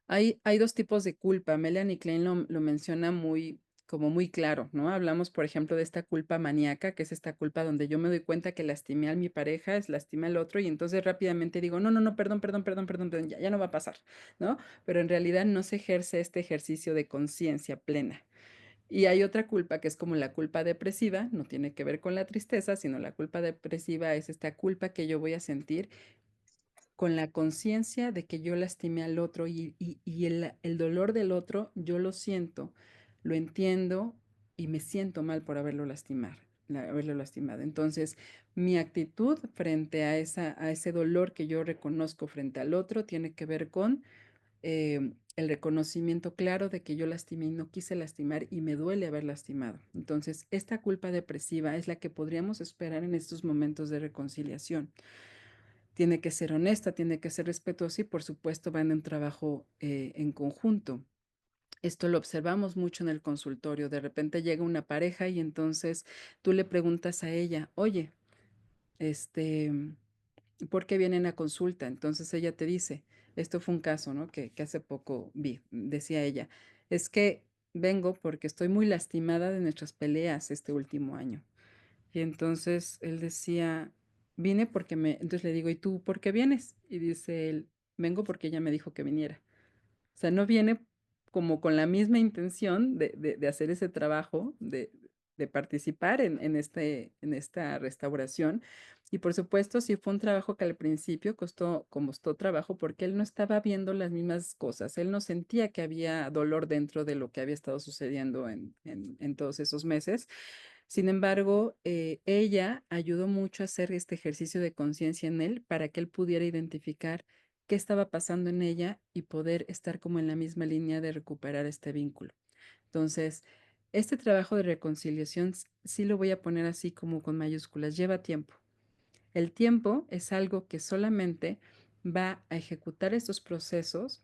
Hay dos tipos de culpa. Melanie Klein lo menciona como muy claro, ¿no? Hablamos, por ejemplo, de esta culpa maníaca, que es esta culpa donde yo me doy cuenta que lastimé a mi pareja, lastimé al otro, y entonces rápidamente digo, no, no, no, perdón, perdón, perdón, perdón, perdón, ya no va a pasar, ¿no? Pero en realidad no se ejerce este ejercicio de conciencia plena. Y hay otra culpa que es como la culpa depresiva, no tiene que ver con la tristeza, sino la culpa depresiva es esta culpa que yo voy a sentir con la conciencia de que yo lastimé al otro y el dolor del otro yo lo siento, lo entiendo y me siento mal por haberlo lastimado. Entonces, mi actitud frente a ese dolor que yo reconozco frente al otro tiene que ver con el reconocimiento claro de que yo lastimé y no quise lastimar y me duele haber lastimado. Entonces, esta culpa depresiva es la que podríamos esperar en estos momentos de reconciliación. Tiene que ser honesta, tiene que ser respetuosa y por supuesto va en un trabajo en conjunto. Esto lo observamos mucho en el consultorio. De repente llega una pareja y entonces tú le preguntas a ella, oye, este, ¿por qué vienen a consulta? Entonces ella te dice, esto fue un caso, ¿no? Que hace poco vi, decía ella, es que vengo porque estoy muy lastimada de nuestras peleas este último año. Y entonces él decía, vine porque entonces le digo, ¿y tú por qué vienes? Y dice él, vengo porque ella me dijo que viniera. O sea, no viene como con la misma intención de hacer ese trabajo, de participar en esta restauración. Y por supuesto, sí fue un trabajo que al principio costó trabajo porque él no estaba viendo las mismas cosas. Él no sentía que había dolor dentro de lo que había estado sucediendo en todos esos meses. Sin embargo, ella ayudó mucho a hacer este ejercicio de conciencia en él para que él pudiera identificar qué estaba pasando en ella y poder estar como en la misma línea de recuperar este vínculo. Entonces, este trabajo de reconciliación sí lo voy a poner así como con mayúsculas, lleva tiempo. El tiempo es algo que solamente va a ejecutar estos procesos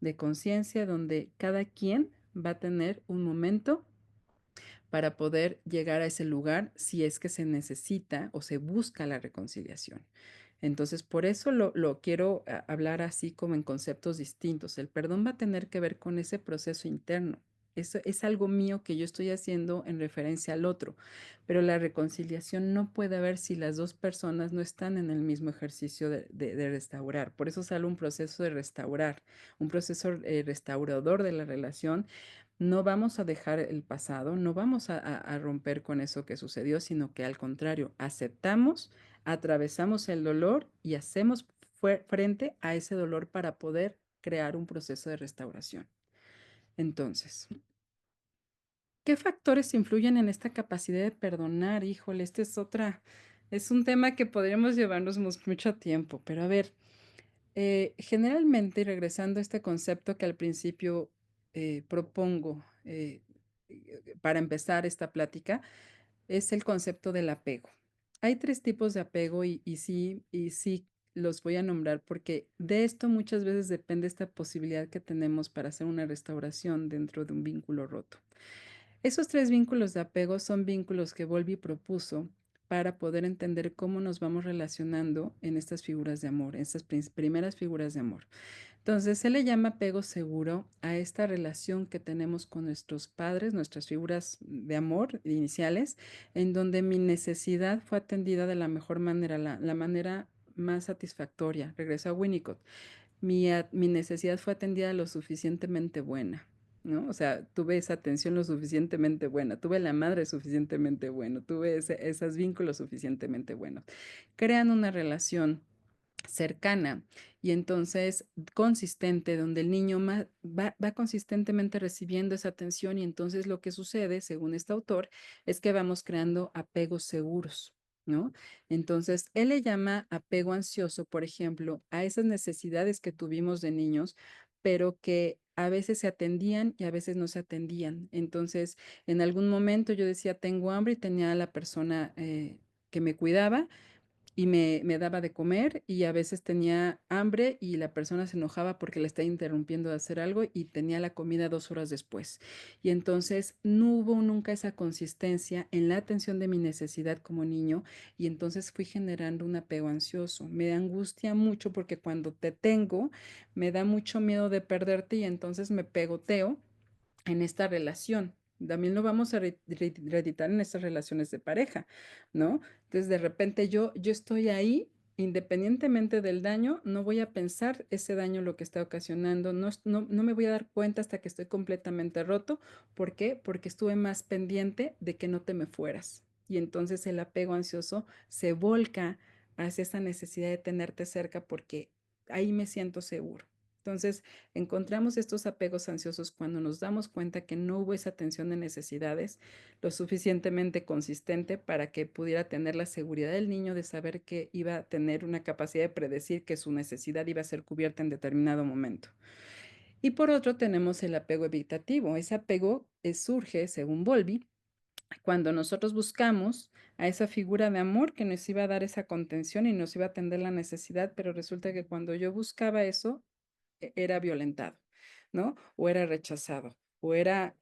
de conciencia donde cada quien va a tener un momento para poder llegar a ese lugar si es que se necesita o se busca la reconciliación. Entonces, por eso lo quiero hablar así como en conceptos distintos. El perdón va a tener que ver con ese proceso interno. Eso es algo mío que yo estoy haciendo en referencia al otro, pero la reconciliación no puede haber si las dos personas no están en el mismo ejercicio de restaurar. Por eso sale un proceso de restaurar, un proceso restaurador de la relación. No vamos a dejar el pasado, no vamos a romper con eso que sucedió, sino que al contrario, aceptamos, atravesamos el dolor y hacemos frente a ese dolor para poder crear un proceso de restauración. Entonces, ¿qué factores influyen en esta capacidad de perdonar? Híjole, este es es un tema que podríamos llevarnos mucho tiempo, pero a ver, generalmente, y regresando a este concepto que al principio propongo para empezar esta plática, es el concepto del apego. Hay tres tipos de apego y sí los voy a nombrar porque de esto muchas veces depende esta posibilidad que tenemos para hacer una restauración dentro de un vínculo roto. Esos tres vínculos de apego son vínculos que Volvi propuso para poder entender cómo nos vamos relacionando en estas figuras de amor, en estas primeras figuras de amor. Entonces, él le llama apego seguro a esta relación que tenemos con nuestros padres, nuestras figuras de amor iniciales, en donde mi necesidad fue atendida de la mejor manera, la manera más satisfactoria. Regreso a Winnicott. Mi necesidad fue atendida lo suficientemente buena, ¿no? O sea, tuve esa atención lo suficientemente buena, tuve la madre suficientemente buena, tuve esos vínculos suficientemente buenos. Crean una relación cercana y entonces consistente, donde el niño va consistentemente recibiendo esa atención y entonces lo que sucede, según este autor, es que vamos creando apegos seguros, ¿no? Entonces, él le llama apego ansioso, por ejemplo, a esas necesidades que tuvimos de niños, pero que a veces se atendían y a veces no se atendían. Entonces, en algún momento yo decía, tengo hambre y tenía a la persona que me cuidaba y me daba de comer y a veces tenía hambre y la persona se enojaba porque le estaba interrumpiendo de hacer algo y tenía la comida 2 horas después. Y entonces no hubo nunca esa consistencia en la atención de mi necesidad como niño y entonces fui generando un apego ansioso. Me angustia mucho porque cuando te tengo me da mucho miedo de perderte y entonces me pegoteo en esta relación. También lo vamos a reeditar en estas relaciones de pareja, ¿no? Entonces, de repente yo estoy ahí, independientemente del daño, no voy a pensar ese daño lo que está ocasionando, no me voy a dar cuenta hasta que estoy completamente roto. ¿Por qué? Porque estuve más pendiente de que no te me fueras. Y entonces el apego ansioso se volca hacia esa necesidad de tenerte cerca porque ahí me siento seguro. Entonces, encontramos estos apegos ansiosos cuando nos damos cuenta que no hubo esa atención de necesidades lo suficientemente consistente para que pudiera tener la seguridad del niño de saber que iba a tener una capacidad de predecir que su necesidad iba a ser cubierta en determinado momento. Y por otro tenemos el apego evitativo. Ese apego surge, según Volvi, cuando nosotros buscamos a esa figura de amor que nos iba a dar esa contención y nos iba a atender la necesidad, pero resulta que cuando yo buscaba eso, era violentado, ¿no? O era rechazado, o era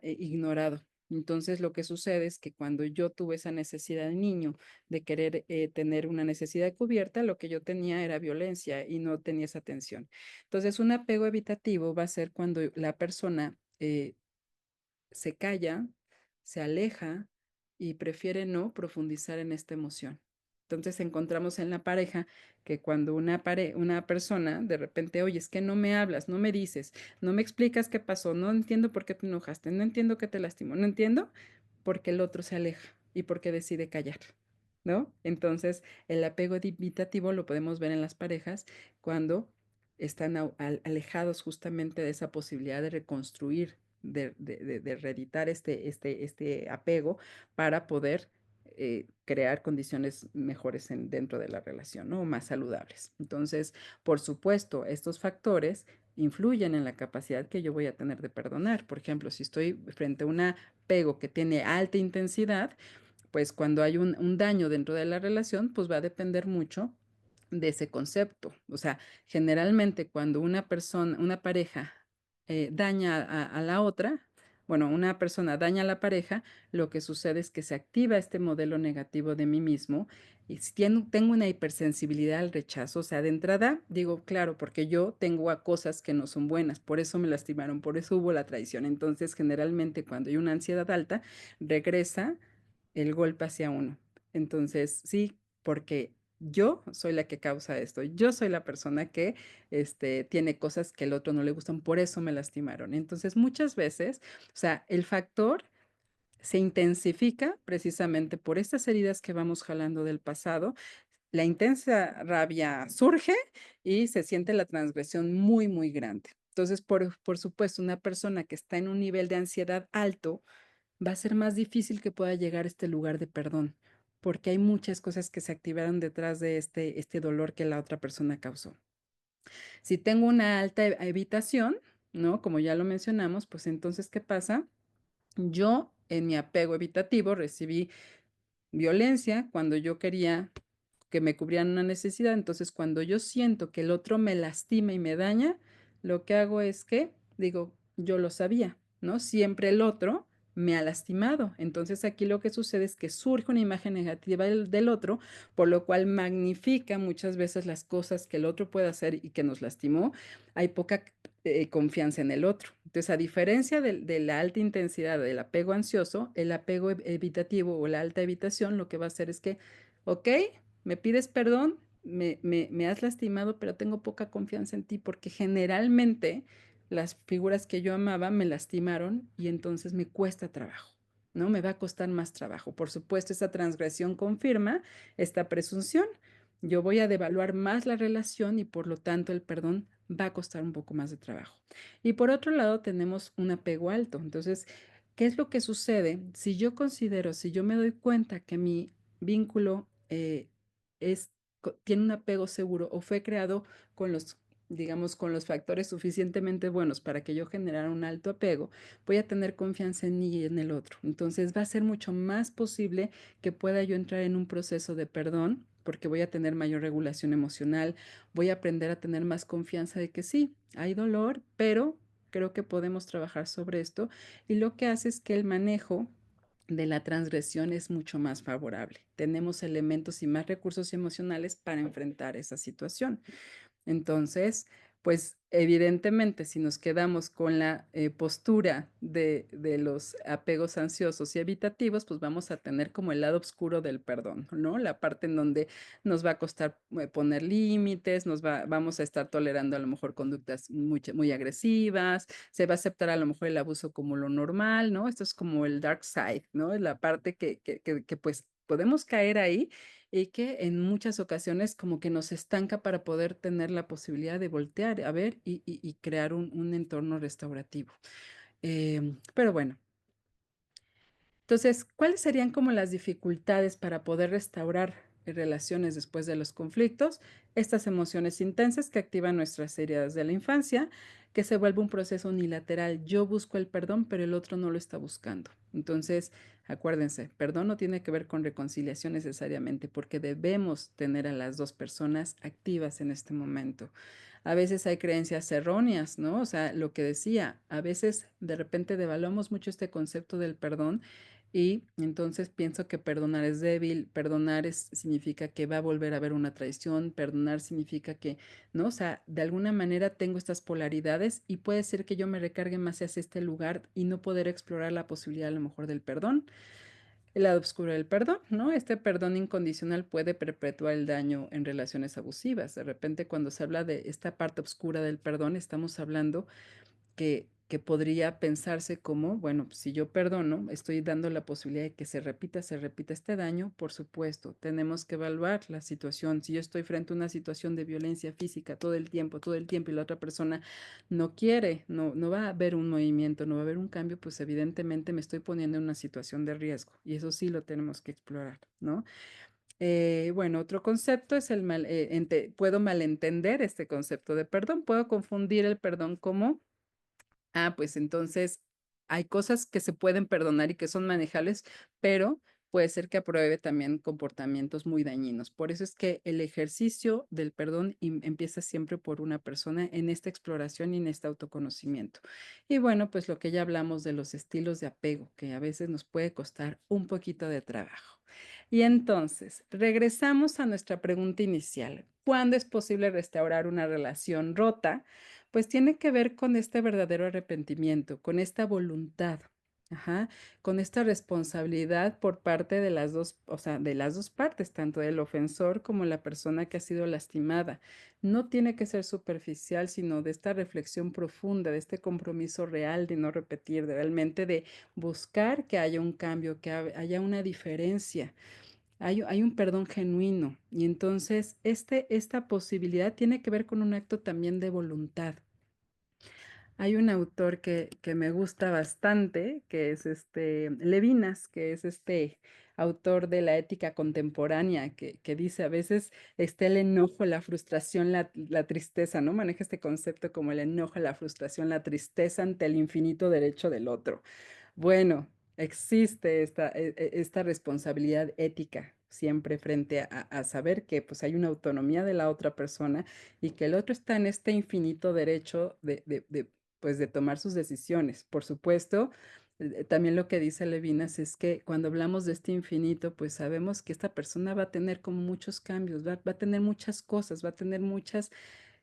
ignorado. Entonces, lo que sucede es que cuando yo tuve esa necesidad de niño de querer tener una necesidad cubierta, lo que yo tenía era violencia y no tenía esa atención. Entonces, un apego evitativo va a ser cuando la persona se calla, se aleja y prefiere no profundizar en esta emoción. Entonces encontramos en la pareja que cuando una persona de repente, oye, es que no me hablas, no me dices, no me explicas qué pasó, no entiendo por qué te enojaste, no entiendo qué te lastimó, no entiendo, porque el otro se aleja y porque decide callar, ¿no? Entonces el apego evitativo lo podemos ver en las parejas cuando están alejados justamente de esa posibilidad de reconstruir de reeditar este apego para poder crear condiciones mejores dentro de la relación, ¿no? Más saludables. Entonces, por supuesto, estos factores influyen en la capacidad que yo voy a tener de perdonar. Por ejemplo, si estoy frente a un apego que tiene alta intensidad, pues cuando hay un daño dentro de la relación, pues va a depender mucho de ese concepto. O sea, generalmente cuando una persona, una pareja daña a la otra bueno, una persona daña a la pareja, lo que sucede es que se activa este modelo negativo de mí mismo y si tengo una hipersensibilidad al rechazo, o sea, de entrada digo, claro, porque yo tengo a cosas que no son buenas, por eso me lastimaron, por eso hubo la traición. Entonces, generalmente cuando hay una ansiedad alta, regresa el golpe hacia uno. Entonces, sí, porque yo soy la que causa esto, yo soy la persona que tiene cosas que el otro no le gustan, por eso me lastimaron. Entonces, muchas veces, o sea, el factor se intensifica precisamente por estas heridas que vamos jalando del pasado. La intensa rabia surge y se siente la transgresión muy, muy grande. Entonces, por supuesto, una persona que está en un nivel de ansiedad alto va a ser más difícil que pueda llegar a este lugar de perdón, porque hay muchas cosas que se activaron detrás de este dolor que la otra persona causó. Si tengo una alta evitación, ¿no? Como ya lo mencionamos, pues entonces, ¿qué pasa? Yo en mi apego evitativo recibí violencia cuando yo quería que me cubrieran una necesidad. Entonces, cuando yo siento que el otro me lastima y me daña, lo que hago es que digo, yo lo sabía, ¿no? Siempre el otro me ha lastimado. Entonces, aquí lo que sucede es que surge una imagen negativa del otro, por lo cual magnifica muchas veces las cosas que el otro puede hacer y que nos lastimó. Hay poca confianza en el otro. Entonces, a diferencia de la alta intensidad del apego ansioso, el apego evitativo o la alta evitación lo que va a hacer es que, ok, me pides perdón, me has lastimado, pero tengo poca confianza en ti porque generalmente las figuras que yo amaba me lastimaron y entonces me cuesta trabajo, ¿no? Me va a costar más trabajo. Por supuesto, esa transgresión confirma esta presunción. Yo voy a devaluar más la relación y por lo tanto el perdón va a costar un poco más de trabajo. Y por otro lado tenemos un apego alto. Entonces, ¿qué es lo que sucede? Si yo considero, si yo me doy cuenta que mi vínculo es, tiene un apego seguro o fue creado con los, digamos, con los factores suficientemente buenos para que yo generara un alto apego, voy a tener confianza en mí y en el otro. Entonces va a ser mucho más posible que pueda yo entrar en un proceso de perdón porque voy a tener mayor regulación emocional, voy a aprender a tener más confianza de que sí, hay dolor, pero creo que podemos trabajar sobre esto y lo que hace es que el manejo de la transgresión es mucho más favorable. Tenemos elementos y más recursos emocionales para enfrentar esa situación. Entonces, pues evidentemente, si nos quedamos con la postura de los apegos ansiosos y evitativos, pues vamos a tener como el lado oscuro del perdón, ¿no? La parte en donde nos va a costar poner límites, vamos a estar tolerando a lo mejor conductas muy agresivas, se va a aceptar a lo mejor el abuso como lo normal, ¿no? Esto es como el dark side, ¿no? Es la parte que pues podemos caer ahí y que en muchas ocasiones como que nos estanca para poder tener la posibilidad de voltear a ver y crear un entorno restaurativo. Pero bueno, entonces, ¿cuáles serían como las dificultades para poder restaurar relaciones después de los conflictos? Estas emociones intensas que activan nuestras heridas de la infancia, que se vuelve un proceso unilateral. Yo busco el perdón, pero el otro no lo está buscando. Entonces, acuérdense, perdón no tiene que ver con reconciliación necesariamente, porque debemos tener a las dos personas activas en este momento. A veces hay creencias erróneas, ¿no? O sea, lo que decía, a veces de repente devaluamos mucho este concepto del perdón y entonces pienso que perdonar es débil, significa que va a volver a haber una traición, perdonar significa que, ¿no? O sea, de alguna manera tengo estas polaridades y puede ser que yo me recargue más hacia este lugar y no poder explorar la posibilidad a lo mejor del perdón. El lado oscuro del perdón, ¿no? Este perdón incondicional puede perpetuar el daño en relaciones abusivas. De repente, cuando se habla de esta parte oscura del perdón, estamos hablando que podría pensarse como, bueno, pues, si yo perdono, estoy dando la posibilidad de que se repita este daño, por supuesto, tenemos que evaluar la situación. Si yo estoy frente a una situación de violencia física todo el tiempo, y la otra persona no quiere, no va a haber un movimiento, no va a haber un cambio, pues evidentemente me estoy poniendo en una situación de riesgo y eso sí lo tenemos que explorar, ¿no? Bueno, otro concepto es puedo malentender este concepto de perdón, puedo confundir el perdón como pues entonces hay cosas que se pueden perdonar y que son manejables, pero puede ser que apruebe también comportamientos muy dañinos. Por eso es que el ejercicio del perdón empieza siempre por una persona en esta exploración y en este autoconocimiento. Y bueno, pues lo que ya hablamos de los estilos de apego, que a veces nos puede costar un poquito de trabajo. Y entonces, regresamos a nuestra pregunta inicial. ¿Cuándo es posible restaurar una relación rota? Pues tiene que ver con este verdadero arrepentimiento, con esta voluntad. Ajá, con esta responsabilidad por parte de las dos, o sea, de las dos partes, tanto del ofensor como la persona que ha sido lastimada. No tiene que ser superficial, sino de esta reflexión profunda, de este compromiso real de no repetir, de realmente de buscar que haya un cambio, que haya una diferencia. Hay un perdón genuino y entonces esta posibilidad tiene que ver con un acto también de voluntad. Hay un autor que me gusta bastante, que es Levinas, que es este autor de la ética contemporánea, que dice a veces está el enojo, la frustración, la tristeza, ¿no? Maneja este concepto como el enojo, la frustración, la tristeza ante el infinito derecho del otro. Bueno, existe esta responsabilidad ética siempre frente a saber que pues hay una autonomía de la otra persona y que el otro está en este infinito derecho pues de tomar sus decisiones. Por supuesto, también lo que dice Levinas es que cuando hablamos de este infinito, pues sabemos que esta persona va a tener como muchos cambios, va a tener muchas cosas, va a tener muchas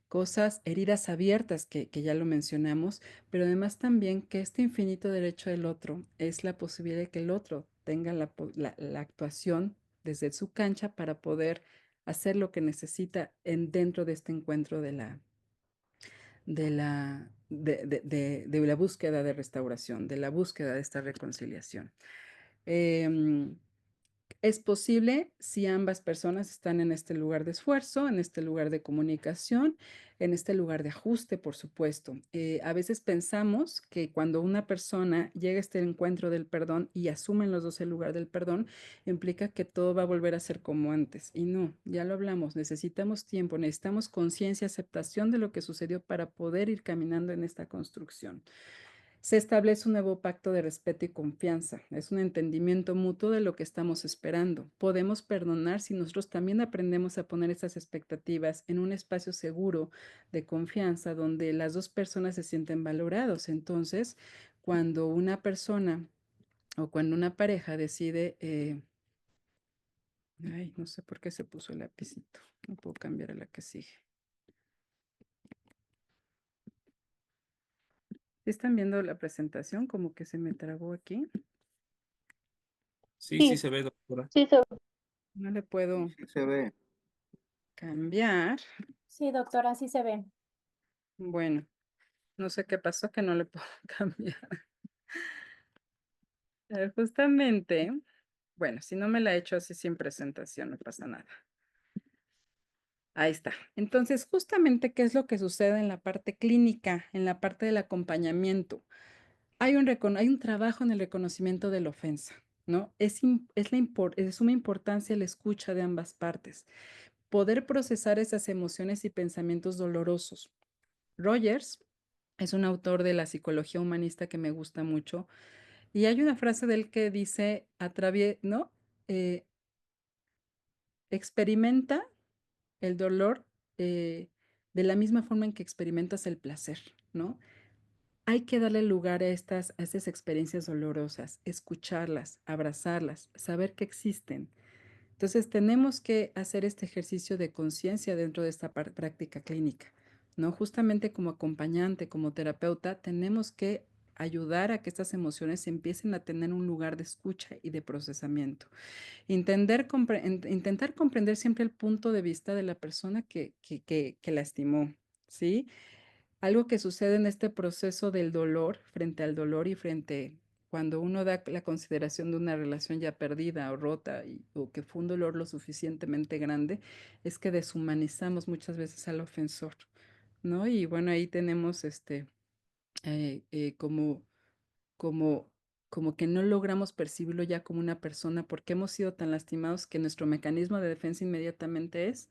cosas, heridas abiertas, que ya lo mencionamos, pero además también que este infinito derecho del otro es la posibilidad de que el otro tenga la actuación desde su cancha para poder hacer lo que necesita dentro de este encuentro de la búsqueda de restauración, de la búsqueda de esta reconciliación. Em, es posible si ambas personas están en este lugar de esfuerzo, en este lugar de comunicación, en este lugar de ajuste, por supuesto. A veces pensamos que cuando una persona llega a este encuentro del perdón y asumen los dos el lugar del perdón, implica que todo va a volver a ser como antes. Y no, ya lo hablamos, necesitamos tiempo, necesitamos conciencia, aceptación de lo que sucedió para poder ir caminando en esta construcción. Se establece un nuevo pacto de respeto y confianza. Es un entendimiento mutuo de lo que estamos esperando. Podemos perdonar si nosotros también aprendemos a poner esas expectativas en un espacio seguro de confianza donde las dos personas se sienten valorados. Entonces, cuando una persona o cuando una pareja decide, ay, no sé por qué se puso el lapicito, no puedo cambiar a la que sigue. ¿Están viendo la presentación? Como que se me trabó aquí. Sí, sí Sí, se ve, doctora. sí, No le puedo Sí se ve. cambiar. sí, doctora, sí se ve. Bueno, no sé qué pasó que no le puedo cambiar. Justamente, bueno, si no me la he hecho así sin presentación, no pasa nada. Ahí está. Entonces, justamente, ¿qué es lo que sucede en la parte clínica, en la parte del acompañamiento? Hay un trabajo en el reconocimiento de la ofensa, ¿no? Es de suma importancia la escucha de ambas partes, poder procesar esas emociones y pensamientos dolorosos. Rogers es un autor de la psicología humanista que me gusta mucho. Y hay una frase de él que dice, ¿no? Eh, experimenta el dolor de la misma forma en que experimentas el placer, ¿no? Hay que darle lugar a estas experiencias dolorosas, escucharlas, abrazarlas, saber que existen. Entonces, tenemos que hacer este ejercicio de conciencia dentro de esta práctica clínica, ¿no? Justamente como acompañante, como terapeuta, tenemos que ayudar a que estas emociones empiecen a tener un lugar de escucha y de procesamiento. Intentar comprender siempre el punto de vista de la persona que lastimó, ¿sí? Algo que sucede en este proceso del dolor, frente al dolor y frente cuando uno da la consideración de una relación ya perdida o rota o que fue un dolor lo suficientemente grande, es que deshumanizamos muchas veces al ofensor, ¿no? Y bueno, ahí tenemos como, como, como que no logramos percibirlo ya como una persona porque hemos sido tan lastimados que nuestro mecanismo de defensa inmediatamente es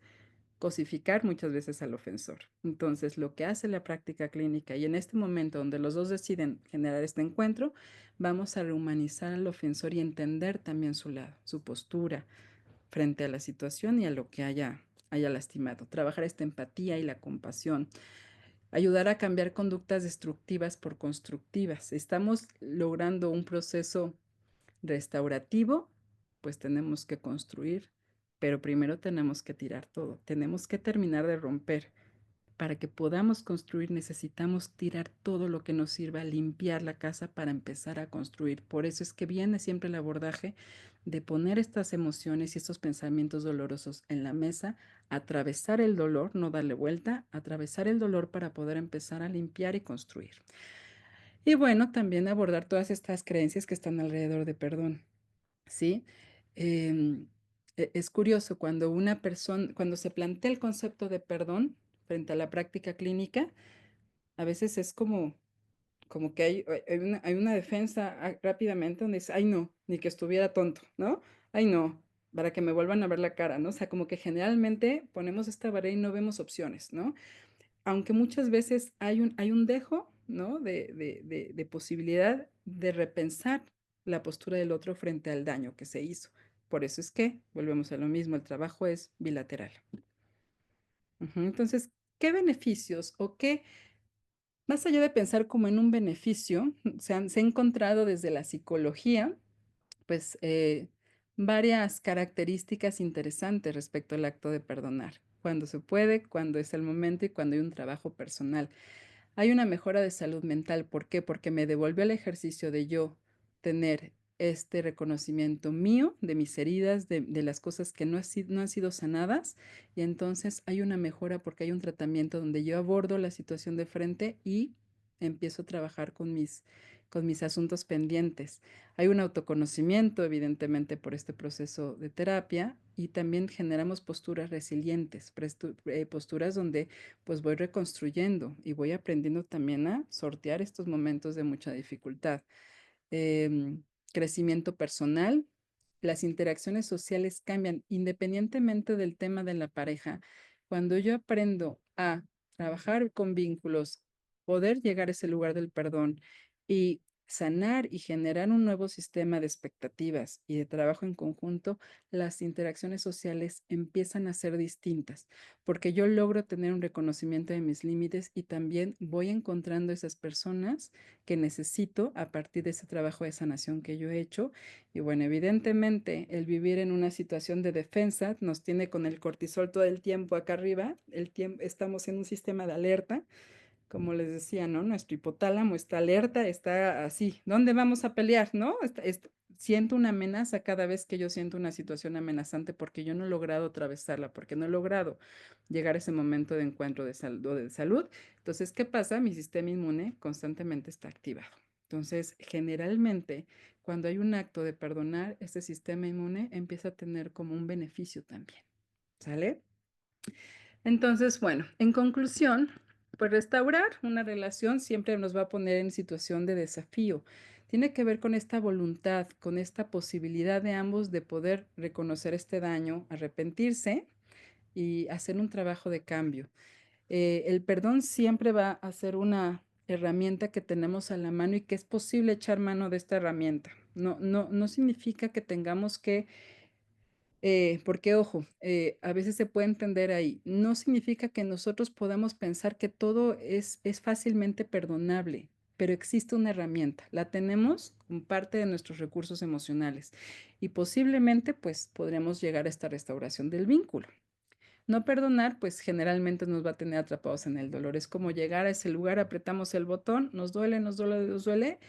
cosificar muchas veces al ofensor. Entonces, lo que hace la práctica clínica y en este momento donde los dos deciden generar este encuentro, vamos a rehumanizar al ofensor y entender también su lado, su postura frente a la situación y a lo que haya lastimado. Trabajar esta empatía y la compasión. Ayudar a cambiar conductas destructivas por constructivas. Estamos logrando un proceso restaurativo, pues tenemos que construir, pero primero tenemos que tirar todo, tenemos que terminar de romper. Para que podamos construir necesitamos tirar todo lo que nos sirva, limpiar la casa para empezar a construir. Por eso es que viene siempre el abordaje de poner estas emociones y estos pensamientos dolorosos en la mesa, atravesar el dolor, no darle vuelta, atravesar el dolor para poder empezar a limpiar y construir. Y bueno, también abordar todas estas creencias que están alrededor de perdón. ¿Sí? Em, es curioso cuando una persona, cuando se plantea el concepto de perdón frente a la práctica clínica, a veces es como que hay una defensa rápidamente donde dice, ay no, ni que estuviera tonto, ¿no? Ay no, para que me vuelvan a ver la cara, ¿no? O sea, como que generalmente ponemos esta barrera y no vemos opciones, ¿no? Aunque muchas veces hay un dejo, ¿no? De posibilidad de repensar la postura del otro frente al daño que se hizo. Por eso es que volvemos a lo mismo, el trabajo es bilateral. Ujú. Entonces, ¿qué beneficios o qué, más allá de pensar como en un beneficio, se ha encontrado desde la psicología, pues varias características interesantes respecto al acto de perdonar? Cuando se puede, cuando es el momento y cuando hay un trabajo personal. Hay una mejora de salud mental. ¿Por qué? Porque me devolvió el ejercicio de yo tener este reconocimiento mío de mis heridas, de las cosas que no han sido sanadas. Y entonces hay una mejora porque hay un tratamiento donde yo abordo la situación de frente y empiezo a trabajar con mis asuntos pendientes. Hay un autoconocimiento, evidentemente, por este proceso de terapia y también generamos posturas resilientes, posturas donde pues voy reconstruyendo y voy aprendiendo también a sortear estos momentos de mucha dificultad. Em, Crecimiento personal, las interacciones sociales cambian independientemente del tema de la pareja. Cuando yo aprendo a trabajar con vínculos, poder llegar a ese lugar del perdón y sanar y generar un nuevo sistema de expectativas y de trabajo en conjunto, las interacciones sociales empiezan a ser distintas, porque yo logro tener un reconocimiento de mis límites y también voy encontrando esas personas que necesito a partir de ese trabajo de sanación que yo he hecho. Y bueno, evidentemente el vivir en una situación de defensa nos tiene con el cortisol todo el tiempo acá arriba, estamos en un sistema de alerta, como les decía, ¿no? Nuestro hipotálamo está alerta, está así, ¿dónde vamos a pelear, no? Siento una amenaza cada vez que yo siento una situación amenazante porque yo no he logrado atravesarla, porque no he logrado llegar a ese momento de encuentro de salud. Entonces, ¿qué pasa? Mi sistema inmune constantemente está activado. Entonces, generalmente, cuando hay un acto de perdonar, ese sistema inmune empieza a tener como un beneficio también. ¿Sale? Entonces, bueno, en conclusión, pues restaurar una relación siempre nos va a poner en situación de desafío. Tiene que ver con esta voluntad, con esta posibilidad de ambos de poder reconocer este daño, arrepentirse y hacer un trabajo de cambio. El perdón siempre va a ser una herramienta que tenemos a la mano y que es posible echar mano de esta herramienta. No significa que tengamos que porque, ojo, a veces se puede entender ahí, no significa que nosotros podamos pensar que todo es fácilmente perdonable, pero existe una herramienta, la tenemos como parte de nuestros recursos emocionales y posiblemente pues podremos llegar a esta restauración del vínculo. No perdonar, pues generalmente nos va a tener atrapados en el dolor. Es como llegar a ese lugar, apretamos el botón, nos duele, nos duele, nos duele,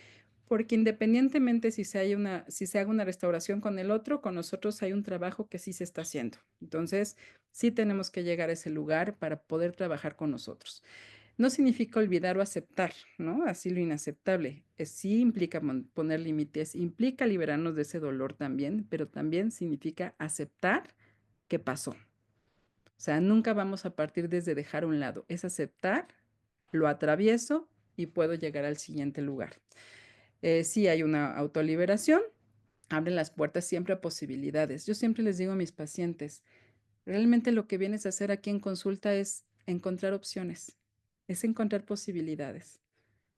porque independientemente si se haga una restauración con el otro, con nosotros hay un trabajo que sí se está haciendo. Entonces, sí tenemos que llegar a ese lugar para poder trabajar con nosotros. No significa olvidar o aceptar, ¿no? Así lo inaceptable. Sí implica poner límites, implica liberarnos de ese dolor también, pero también significa aceptar que pasó. O sea, nunca vamos a partir desde dejar a un lado, es aceptar, lo atravieso y puedo llegar al siguiente lugar. Sí hay una autoliberación, abren las puertas siempre a posibilidades. Yo siempre les digo a mis pacientes, Realmente lo que vienes a hacer aquí en consulta es encontrar opciones, es encontrar posibilidades.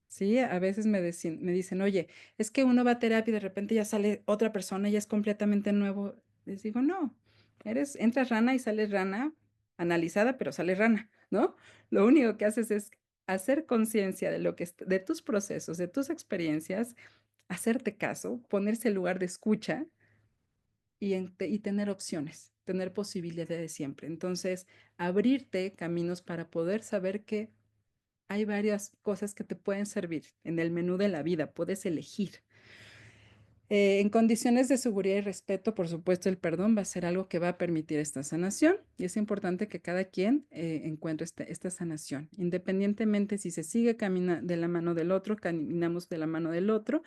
Sí, a veces me dicen, oye, es que uno va a terapia y de repente ya sale otra persona y ya es completamente nuevo. Les digo, no, entras rana y sales rana, analizada, pero sales rana, ¿no? Lo único que haces es hacer conciencia de lo que, de tus procesos, de tus experiencias, hacerte caso, ponerse en lugar de escucha y tener opciones, tener posibilidades siempre. Entonces, abrirte caminos para poder saber que hay varias cosas que te pueden servir en el menú de la vida, puedes elegir. En condiciones de seguridad y respeto, por supuesto, el perdón va a ser algo que va a permitir esta sanación y es importante que cada quien encuentre esta sanación, independientemente si se sigue caminando de la mano del otro, caminamos de la mano del otro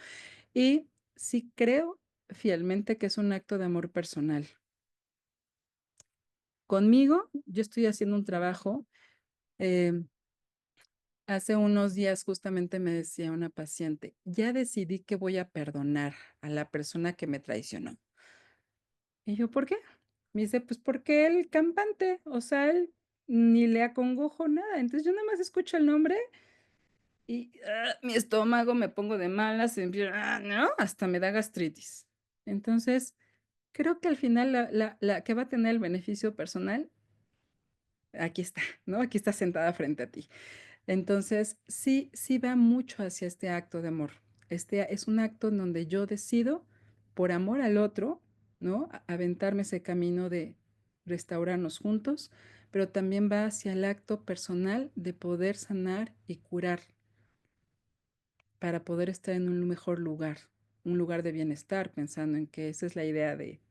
y sí creo fielmente que es un acto de amor personal. Conmigo, yo estoy haciendo un trabajo. eh, Hace unos días justamente me decía una paciente, ya decidí que voy a perdonar a la persona que me traicionó. Y yo, ¿por qué? Me dice, pues porque el campante, o sea, él ni le acongojo nada. Entonces yo nada más escucho el nombre y mi estómago me pongo de malas, ¿no? Hasta me da gastritis. Entonces, creo que al final la que va a tener el beneficio personal, aquí está, ¿no? Aquí está sentada frente a ti. Entonces, sí, sí va mucho hacia este acto de amor. Este es un acto en donde yo decido, por amor al otro, ¿no? Aventarme ese camino de restaurarnos juntos, pero también va hacia el acto personal de poder sanar y curar para poder estar en un mejor lugar, un lugar de bienestar, pensando en que esa es la idea de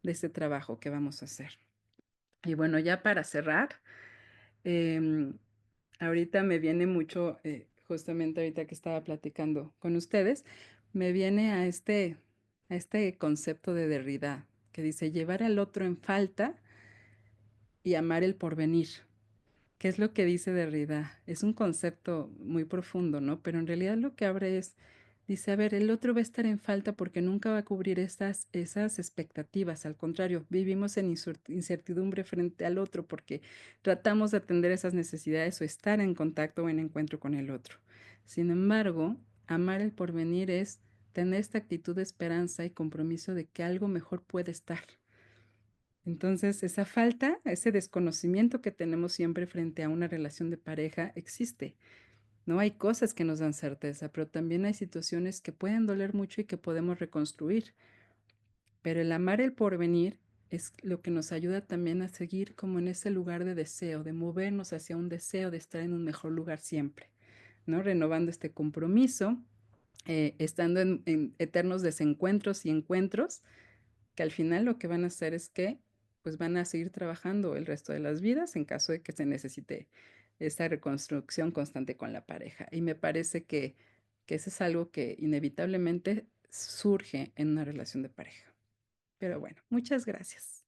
este trabajo que vamos a hacer. Y bueno, ya para cerrar, em, ahorita me viene mucho, justamente ahorita que estaba platicando con ustedes, me viene a este concepto de Derrida, que dice llevar al otro en falta y amar el porvenir. ¿Qué es lo que dice Derrida? Es un concepto muy profundo, ¿no? Pero en realidad lo que abre es, dice, a ver, el otro va a estar en falta porque nunca va a cubrir esas expectativas. Al contrario, vivimos en incertidumbre frente al otro porque tratamos de atender esas necesidades o estar en contacto o en encuentro con el otro. Sin embargo, amar el porvenir es tener esta actitud de esperanza y compromiso de que algo mejor puede estar. Entonces, esa falta, ese desconocimiento que tenemos siempre frente a una relación de pareja existe. No hay cosas que nos dan certeza, pero también hay situaciones que pueden doler mucho y que podemos reconstruir. Pero el amar el porvenir es lo que nos ayuda también a seguir como en ese lugar de deseo, de movernos hacia un deseo de estar en un mejor lugar siempre, ¿no? Renovando este compromiso, estando en eternos desencuentros y encuentros que al final lo que van a hacer es que pues van a seguir trabajando el resto de las vidas en caso de que se necesite esta reconstrucción constante con la pareja. Y me parece que eso es algo que inevitablemente surge en una relación de pareja. Pero bueno, muchas gracias.